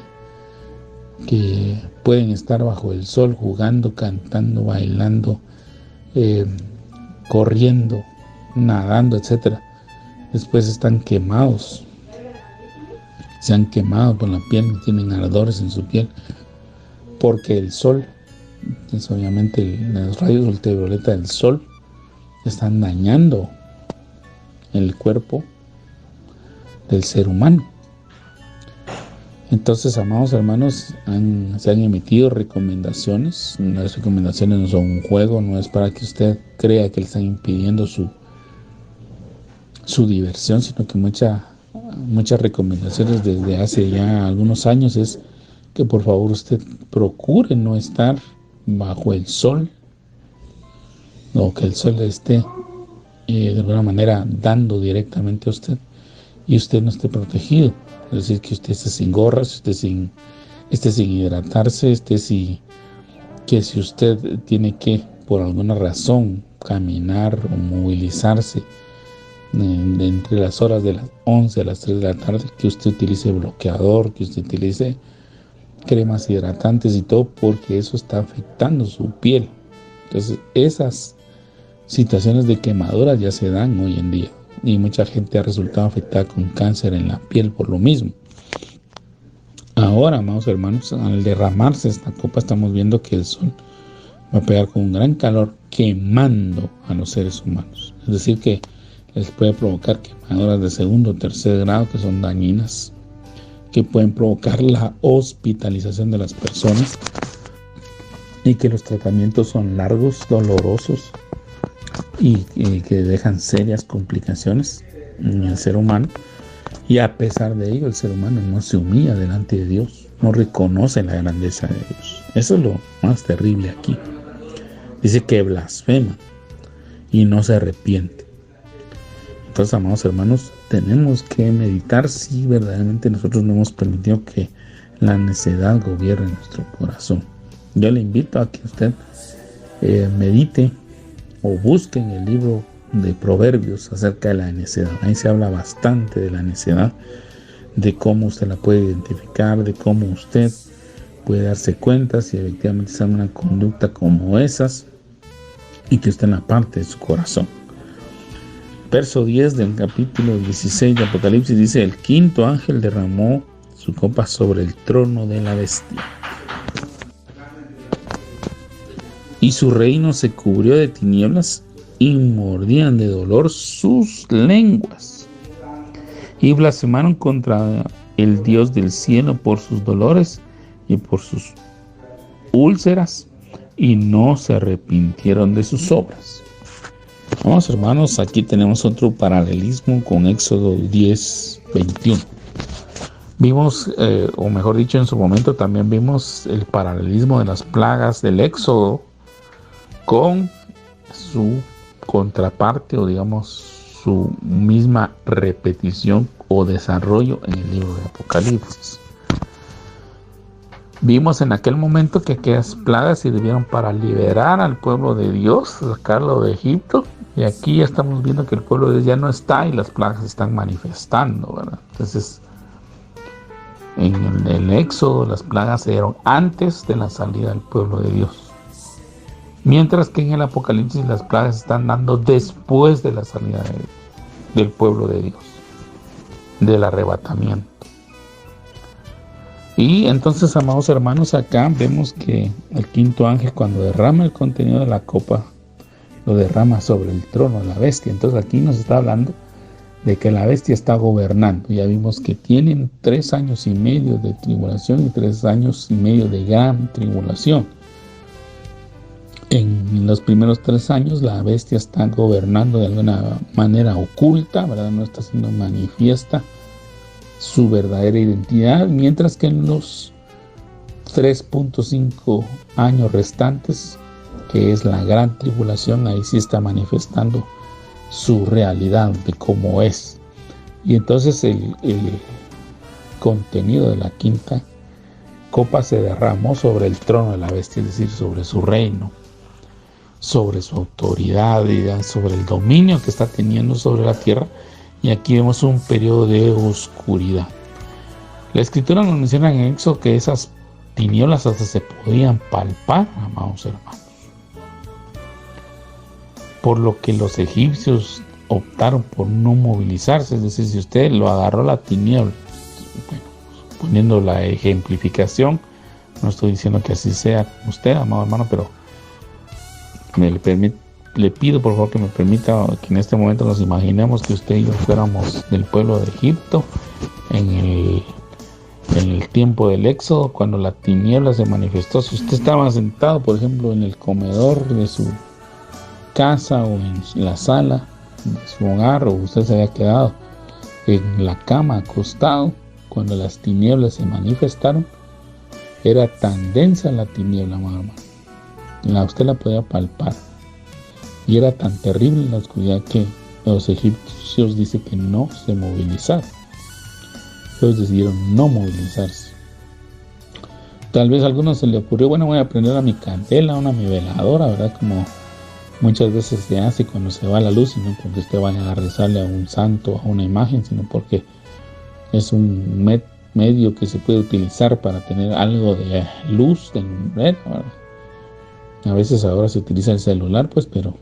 pueden estar bajo el sol jugando, cantando, bailando, corriendo, nadando, etc. Después están quemados, se han quemado con la piel, tienen ardores en su piel, porque el sol, pues obviamente los rayos ultravioleta del sol están dañando el cuerpo del ser humano. Entonces, amados hermanos, se han emitido recomendaciones. Las recomendaciones no son un juego, no es para que usted crea que le están impidiendo su diversión, sino que muchas recomendaciones desde hace ya algunos años es que por favor usted procure no estar bajo el sol o que el sol le esté de alguna manera dando directamente a usted y usted no esté protegido. Es decir, que usted esté sin gorras, esté sin hidratarse, que si usted tiene que, por alguna razón, caminar o movilizarse entre las horas de las 11 a las 3 de la tarde, que usted utilice bloqueador, que usted utilice cremas hidratantes y todo, porque eso está afectando su piel. Entonces, esas situaciones de quemaduras ya se dan hoy en día y mucha gente ha resultado afectada con cáncer en la piel por lo mismo. Ahora, amados hermanos, al derramarse esta copa, estamos viendo que el sol va a pegar con un gran calor quemando a los seres humanos. Es decir, que les puede provocar quemaduras de segundo o tercer grado que son dañinas, que pueden provocar la hospitalización de las personas y que los tratamientos son largos, dolorosos y que dejan serias complicaciones en el ser humano. Y a pesar de ello, el ser humano no se humilla delante de Dios, no reconoce la grandeza de Dios. Eso es lo más terrible aquí. Dice que blasfema y no se arrepiente. Entonces, amados hermanos, tenemos que meditar si verdaderamente nosotros no hemos permitido que la necedad gobierne nuestro corazón. Yo le invito a que usted medite o busque en el libro de Proverbios acerca de la necedad. Ahí se habla bastante de la necedad, de cómo usted la puede identificar, de cómo usted puede darse cuenta si efectivamente está en una conducta como esas y que está en la parte de su corazón. Verso 10 del capítulo 16 de Apocalipsis dice: el quinto ángel derramó su copa sobre el trono de la bestia, y su reino se cubrió de tinieblas, y mordían de dolor sus lenguas, y blasfemaron contra el Dios del cielo por sus dolores y por sus úlceras, y no se arrepintieron de sus obras. Vamos, hermanos, aquí tenemos otro paralelismo con Éxodo 10:21. Vimos, o mejor dicho, en su momento también vimos el paralelismo de las plagas del Éxodo con su contraparte, o digamos su misma repetición o desarrollo en el libro de Apocalipsis. Vimos en aquel momento que aquellas plagas sirvieron para liberar al pueblo de Dios, sacarlo de Egipto, y aquí ya estamos viendo que el pueblo de Dios ya no está y las plagas se están manifestando, ¿verdad? Entonces, en el Éxodo las plagas se dieron antes de la salida del pueblo de Dios, mientras que en el Apocalipsis las plagas se están dando después de la salida del pueblo de Dios, del arrebatamiento. Y entonces, amados hermanos, acá vemos que el quinto ángel, cuando derrama el contenido de la copa, lo derrama sobre el trono de la bestia. Entonces aquí nos está hablando de que la bestia está gobernando. Ya vimos que tienen 3 años y medio de tribulación y 3 años y medio de gran tribulación. En los primeros 3 años la bestia está gobernando de alguna manera oculta, ¿verdad? No está siendo manifiesta su verdadera identidad, mientras que en los 3.5 años restantes, que es la gran tribulación, ahí sí está manifestando su realidad de cómo es. Y entonces el contenido de la quinta copa se derramó sobre el trono de la bestia, es decir, sobre su reino, sobre su autoridad y sobre el dominio que está teniendo sobre la tierra. Y aquí vemos un periodo de oscuridad. La escritura nos menciona en Éxodo que esas tinieblas hasta se podían palpar, amados hermanos. Por lo que los egipcios optaron por no movilizarse. Es decir, si usted lo agarró la tiniebla, bueno, poniendo la ejemplificación, no estoy diciendo que así sea con usted, amado hermano, pero le pido por favor que me permita que en este momento nos imaginemos que usted y yo fuéramos del pueblo de Egipto en el tiempo del Éxodo, cuando la tiniebla se manifestó. Si usted estaba sentado, por ejemplo, en el comedor de su casa o en la sala de su hogar, o usted se había quedado en la cama acostado cuando las tinieblas se manifestaron, era tan densa la tiniebla, mamá, usted la podía palpar. Y era tan terrible la oscuridad que los egipcios dicen que no se movilizaron. Ellos decidieron no movilizarse. Tal vez a algunos se le ocurrió, bueno, voy a prender a mi candela, a mi veladora, ¿verdad? Como muchas veces se hace cuando se va la luz, y no porque usted vaya a rezarle a un santo, a una imagen, sino porque es un medio que se puede utilizar para tener algo de luz en red, ¿verdad? A veces ahora se utiliza el celular, pues, pero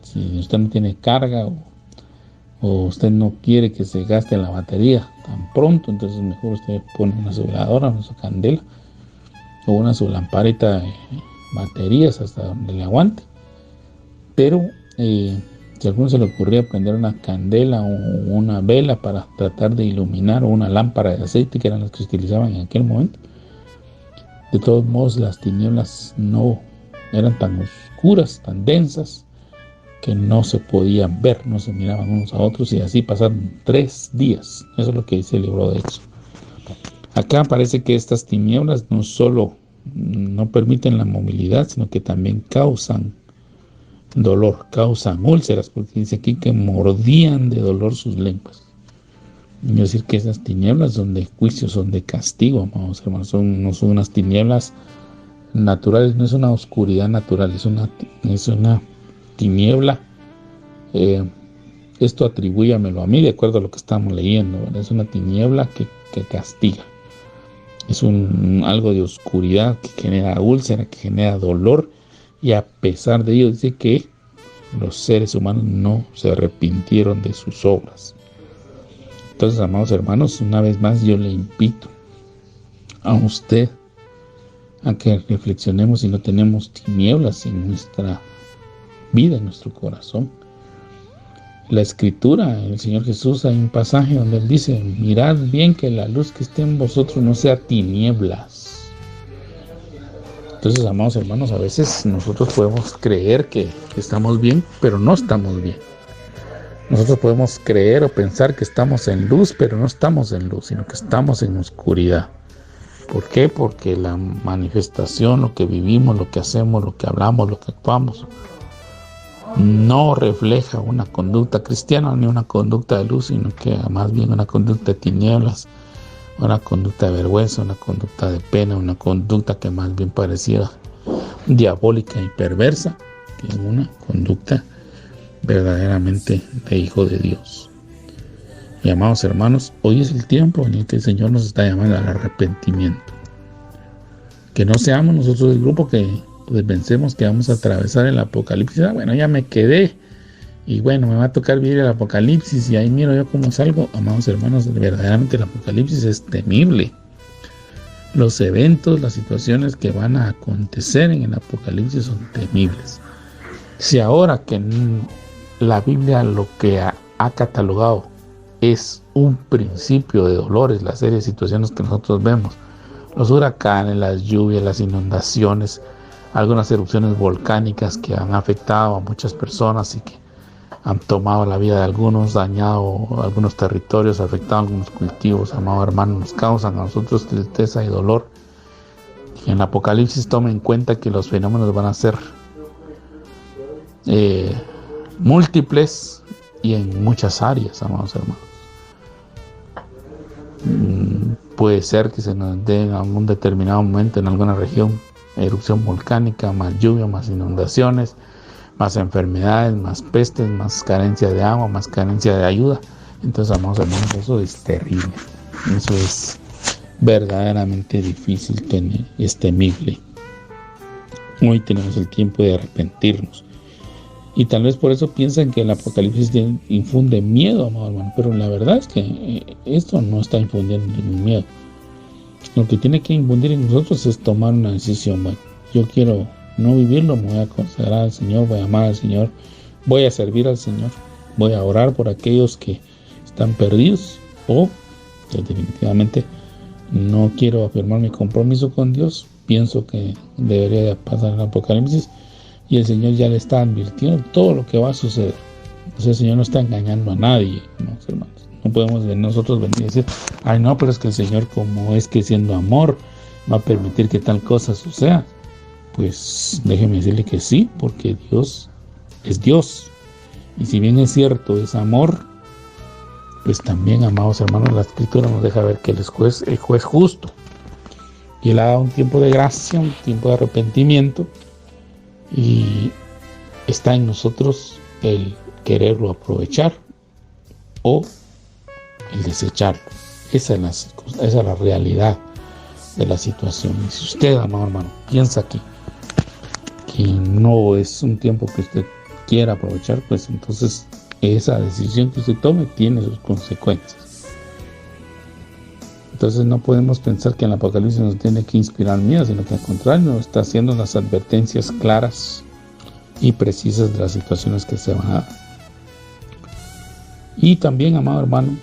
si usted no tiene carga o usted no quiere que se gaste la batería tan pronto, entonces mejor usted pone una su veladora, una su candela o una su lamparita de baterías hasta donde le aguante. Pero si a alguno se le ocurría prender una candela o una vela para tratar de iluminar, o una lámpara de aceite, que eran las que se utilizaban en aquel momento, de todos modos las tinieblas no eran tan oscuras, tan densas, que no se podían ver, no se miraban unos a otros, y así pasaron 3 días. Eso es lo que dice el libro de Éxodo. Acá parece que estas tinieblas no solo no permiten la movilidad, sino que también causan dolor, causan úlceras, porque dice aquí que mordían de dolor sus lenguas. Es decir, que esas tinieblas son de juicio, son de castigo, amados hermanos. No son unas tinieblas naturales, no es una oscuridad natural, es una tiniebla. Esto atribúyamelo a mí, de acuerdo a lo que estamos leyendo, ¿verdad? Es una tiniebla que castiga. Es algo de oscuridad que genera úlcera, que genera dolor, y a pesar de ello dice que los seres humanos no se arrepintieron de sus obras. Entonces, amados hermanos, una vez más yo le invito a usted a que reflexionemos si no tenemos tinieblas en nuestra vida, en nuestro corazón. La Escritura, el Señor Jesús, hay un pasaje donde Él dice: mirad bien que la luz que esté en vosotros no sea tinieblas. Entonces, amados hermanos, a veces nosotros podemos creer que estamos bien, pero no estamos bien. Nosotros podemos creer o pensar que estamos en luz, pero no estamos en luz, sino que estamos en oscuridad. ¿Por qué? Porque la manifestación, lo que vivimos, lo que hacemos, lo que hablamos, lo que actuamos, no refleja una conducta cristiana ni una conducta de luz, sino que más bien una conducta de tinieblas, una conducta de vergüenza, una conducta de pena, una conducta que más bien parecía diabólica y perversa que una conducta verdaderamente de hijo de Dios. Y amados hermanos, hoy es el tiempo en el que el Señor nos está llamando al arrepentimiento. Que no seamos nosotros el grupo que pensemos que vamos a atravesar el apocalipsis. Bueno, ya me quedé y bueno, me va a tocar vivir el apocalipsis y ahí miro yo cómo salgo. Amados hermanos, verdaderamente el apocalipsis es temible. Los eventos, las situaciones que van a acontecer en el apocalipsis son temibles. Si ahora que la Biblia lo que ha catalogado es un principio de dolores, la serie de situaciones que nosotros vemos, los huracanes, las lluvias, las inundaciones, algunas erupciones volcánicas que han afectado a muchas personas y que han tomado la vida de algunos, dañado algunos territorios, afectado algunos cultivos, amados hermanos, nos causan a nosotros tristeza y dolor. Y en el Apocalipsis tome en cuenta que los fenómenos van a ser múltiples y en muchas áreas, amados hermanos. Puede ser que se nos dé en algún determinado momento en alguna región erupción volcánica, más lluvia, más inundaciones, más enfermedades, más pestes, más carencia de agua, más carencia de ayuda. Entonces, amados hermanos, eso es terrible. Eso es verdaderamente difícil, es temible. Hoy tenemos el tiempo de arrepentirnos. Y tal vez por eso piensan que el Apocalipsis infunde miedo, amado hermano. Pero la verdad es que esto no está infundiendo ningún miedo. Lo que tiene que infundir en nosotros es tomar una decisión. Bueno, yo quiero no vivirlo, me voy a consagrar al Señor, voy a amar al Señor, voy a servir al Señor, voy a orar por aquellos que están perdidos, o definitivamente no quiero afirmar mi compromiso con Dios. Pienso que debería de pasar el Apocalipsis y el Señor ya le está advirtiendo todo lo que va a suceder. O sea, el Señor no está engañando a nadie, hermanos. No podemos nosotros venir y decir: ay, no, pero es que el Señor, como es que siendo amor, va a permitir que tal cosa suceda. Pues déjeme decirle que sí, porque Dios es Dios. Y si bien es cierto, es amor, pues también, amados hermanos, la Escritura nos deja ver que el juez justo. Y Él ha dado un tiempo de gracia, un tiempo de arrepentimiento, y está en nosotros el quererlo aprovechar o el desecharlo. Esa es la realidad de la situación. Y si usted, amado hermano, piensa que no es un tiempo que usted quiera aprovechar, pues entonces esa decisión que usted tome tiene sus consecuencias. Entonces no podemos pensar que el Apocalipsis nos tiene que inspirar miedo, sino que al contrario nos está haciendo las advertencias claras y precisas de las situaciones que se van a dar. Y también, amado hermano,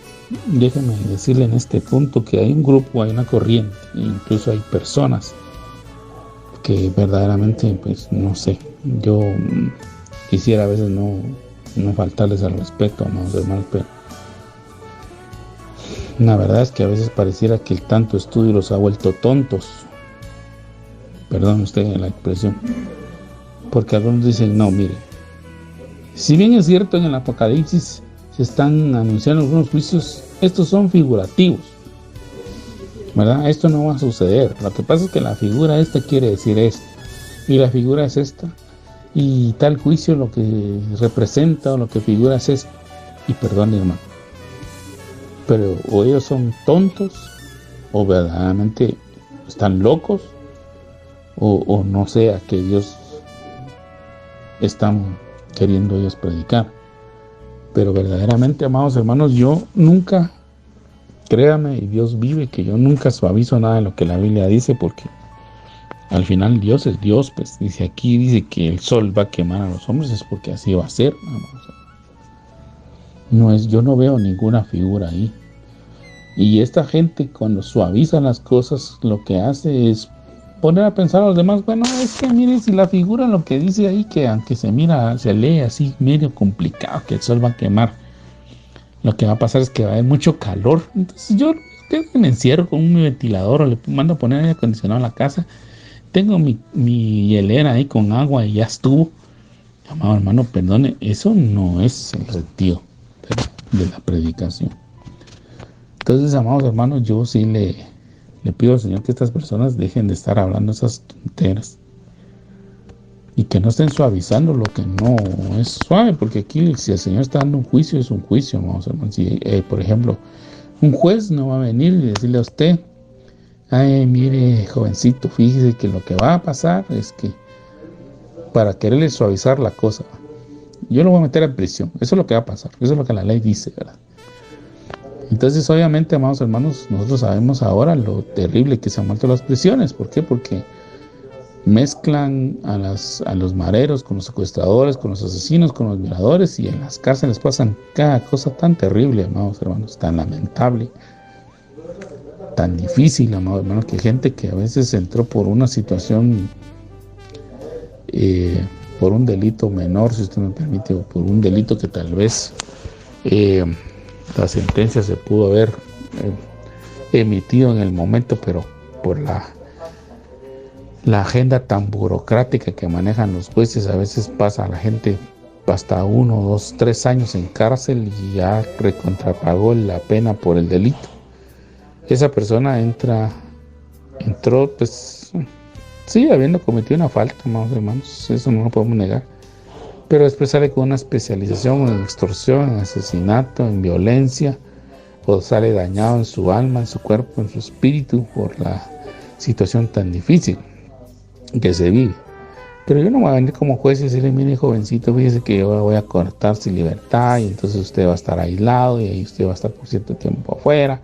déjeme decirle en este punto que hay un grupo, hay una corriente, e incluso hay personas que verdaderamente, pues no sé, yo quisiera a veces no faltarles al respeto, amados hermanos, pero la verdad es que a veces pareciera que el tanto estudio los ha vuelto tontos. Perdón usted la expresión. Porque algunos dicen, no, mire, si bien es cierto en el Apocalipsis se están anunciando algunos juicios, estos son figurativos, ¿verdad? Esto no va a suceder. Lo que pasa es que la figura esta quiere decir esto, y la figura es esta, y tal juicio lo que representa o lo que figura es esto. Y perdón, hermano, pero o ellos son tontos, o verdaderamente están locos, o no sé a qué Dios están queriendo ellos predicar. Pero verdaderamente, amados hermanos, yo nunca, créame, y Dios vive, que yo nunca suavizo nada de lo que la Biblia dice, porque al final Dios es Dios, pues dice que el sol va a quemar a los hombres, es porque así va a ser, amados. Yo no veo ninguna figura ahí. Y esta gente, cuando suaviza las cosas, lo que hace es poner a pensar a los demás, bueno, es que miren, si la figura lo que dice ahí, que aunque se lee así medio complicado, que el sol va a quemar, lo que va a pasar es que va a haber mucho calor. Entonces yo me encierro con un ventilador, o le mando a poner aire acondicionado a la casa, tengo mi hielera ahí con agua y ya estuvo. Amado hermano, perdone, eso no es el sentido de la predicación. Entonces, amados hermanos, yo sí le pido al Señor que estas personas dejen de estar hablando esas tonteras y que no estén suavizando lo que no es suave, porque aquí si el Señor está dando un juicio, es un juicio, amados hermanos. Si, por ejemplo, un juez no va a venir y decirle a usted, ay, mire, jovencito, fíjese que lo que va a pasar es que para quererle suavizar la cosa, yo lo voy a meter en prisión. Eso es lo que va a pasar, eso es lo que la ley dice, ¿verdad? Entonces, obviamente, amados hermanos, nosotros sabemos ahora lo terrible que se han vuelto las prisiones. ¿Por qué? Porque mezclan a los mareros con los secuestradores, con los asesinos, con los violadores, y en las cárceles pasan cada cosa tan terrible, amados hermanos, tan lamentable, tan difícil, amados hermanos, que gente que a veces entró por una situación, por un delito menor, si usted me permite, o por un delito que tal vez la sentencia se pudo haber emitido en el momento, pero por la agenda tan burocrática que manejan los jueces, a veces pasa a la gente hasta 1, 2, 3 años en cárcel y ya recontrapagó la pena por el delito. Esa persona entró, pues sí, habiendo cometido una falta, amados hermanos, eso no lo podemos negar. Pero después sale con una especialización en extorsión, en asesinato, en violencia, o sale dañado en su alma, en su cuerpo, en su espíritu, por la situación tan difícil que se vive. Pero yo no voy a venir como juez y decirle, mire, jovencito, fíjese que yo voy a cortar su libertad y entonces usted va a estar aislado y ahí usted va a estar por cierto tiempo afuera.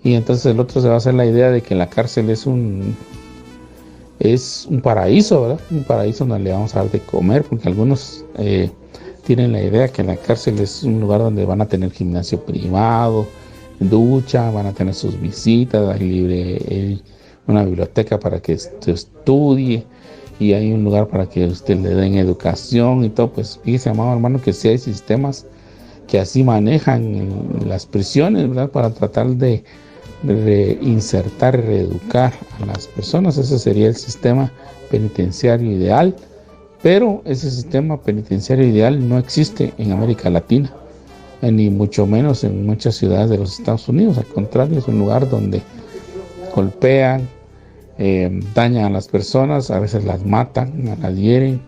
Y entonces el otro se va a hacer la idea de que la cárcel es un paraíso, ¿verdad? Un paraíso donde le vamos a dar de comer, porque algunos tienen la idea que la cárcel es un lugar donde van a tener gimnasio privado, ducha, van a tener sus visitas, hay una biblioteca para que usted estudie y hay un lugar para que usted le den educación y todo. Pues fíjese, amado hermano, que sí hay sistemas que así manejan las prisiones, ¿verdad? Para tratar de reinsertar y reeducar a las personas. Ese sería el sistema penitenciario ideal, Pero ese sistema penitenciario ideal no existe en América Latina, ni mucho menos en muchas ciudades de los Estados Unidos. Al contrario, es un lugar donde golpean, dañan a las personas, a veces las matan, las hieren,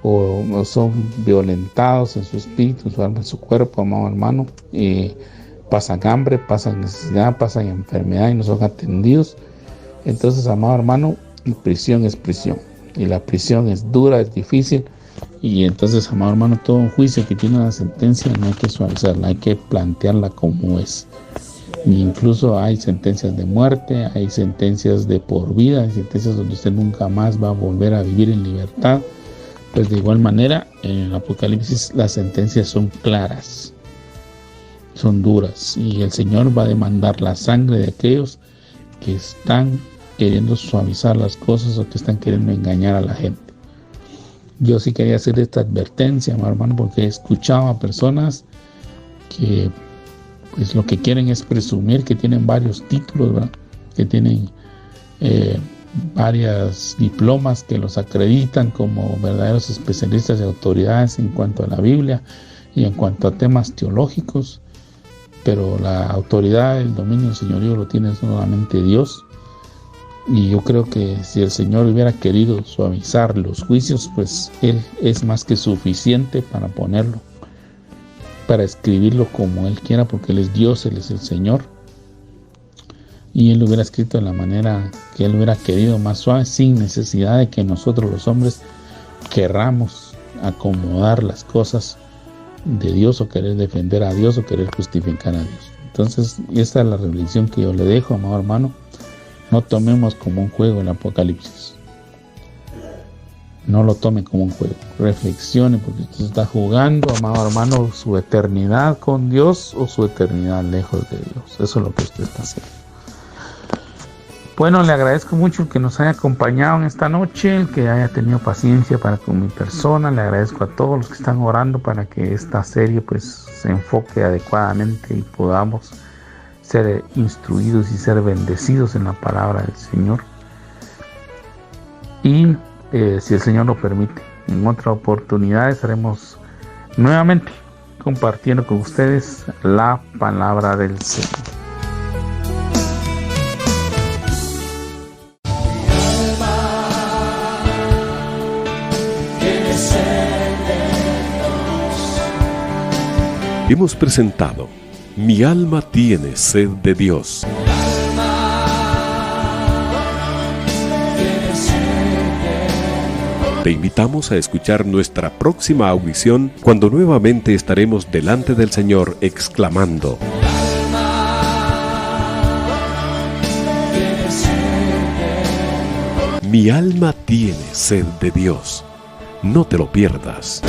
o son violentados en su espíritu, en su alma, en su cuerpo, amado hermano. Pasan hambre, pasan necesidad, pasan enfermedad y no son atendidos. Entonces, amado hermano, prisión es prisión, y la prisión es dura, es difícil. Y entonces, amado hermano, todo un juicio que tiene una sentencia no hay que suavizarla, hay que plantearla como es. E incluso hay sentencias de muerte, hay sentencias de por vida, hay sentencias donde usted nunca más va a volver a vivir en libertad. Pues de igual manera, en el Apocalipsis las sentencias son claras, son duras, y el Señor va a demandar la sangre de aquellos que están queriendo suavizar las cosas o que están queriendo engañar a la gente. Yo sí quería hacer esta advertencia, hermano, porque he escuchado a personas que pues lo que quieren es presumir que tienen varios títulos, ¿verdad? Que tienen varios diplomas que los acreditan como verdaderos especialistas y autoridades en cuanto a la Biblia y en cuanto a temas teológicos, pero la autoridad, el dominio, el señorío lo tiene solamente Dios. Y yo creo que si el Señor hubiera querido suavizar los juicios, pues Él es más que suficiente para ponerlo, para escribirlo como Él quiera, porque Él es Dios, Él es el Señor. Y Él lo hubiera escrito de la manera que Él hubiera querido, más suave, sin necesidad de que nosotros los hombres querramos acomodar las cosas de Dios, o querer defender a Dios, o querer justificar a Dios. Entonces, esta es la reflexión que yo le dejo, amado hermano. No tomemos como un juego el Apocalipsis. No lo tome como un juego. Reflexione, porque usted está jugando, amado hermano, su eternidad con Dios o su eternidad lejos de Dios. Eso es lo que usted está haciendo. Bueno, le agradezco mucho el que nos haya acompañado en esta noche, el que haya tenido paciencia para con mi persona. Le agradezco a todos los que están orando para que esta serie pues se enfoque adecuadamente y podamos ser instruidos y ser bendecidos en la palabra del Señor. Y si el Señor lo permite, en otra oportunidad estaremos nuevamente compartiendo con ustedes la palabra del Señor. Hemos presentado Mi alma tiene sed de Dios. Te invitamos a escuchar nuestra próxima audición, cuando nuevamente estaremos delante del Señor exclamando: Mi alma tiene sed de Dios. No te lo pierdas.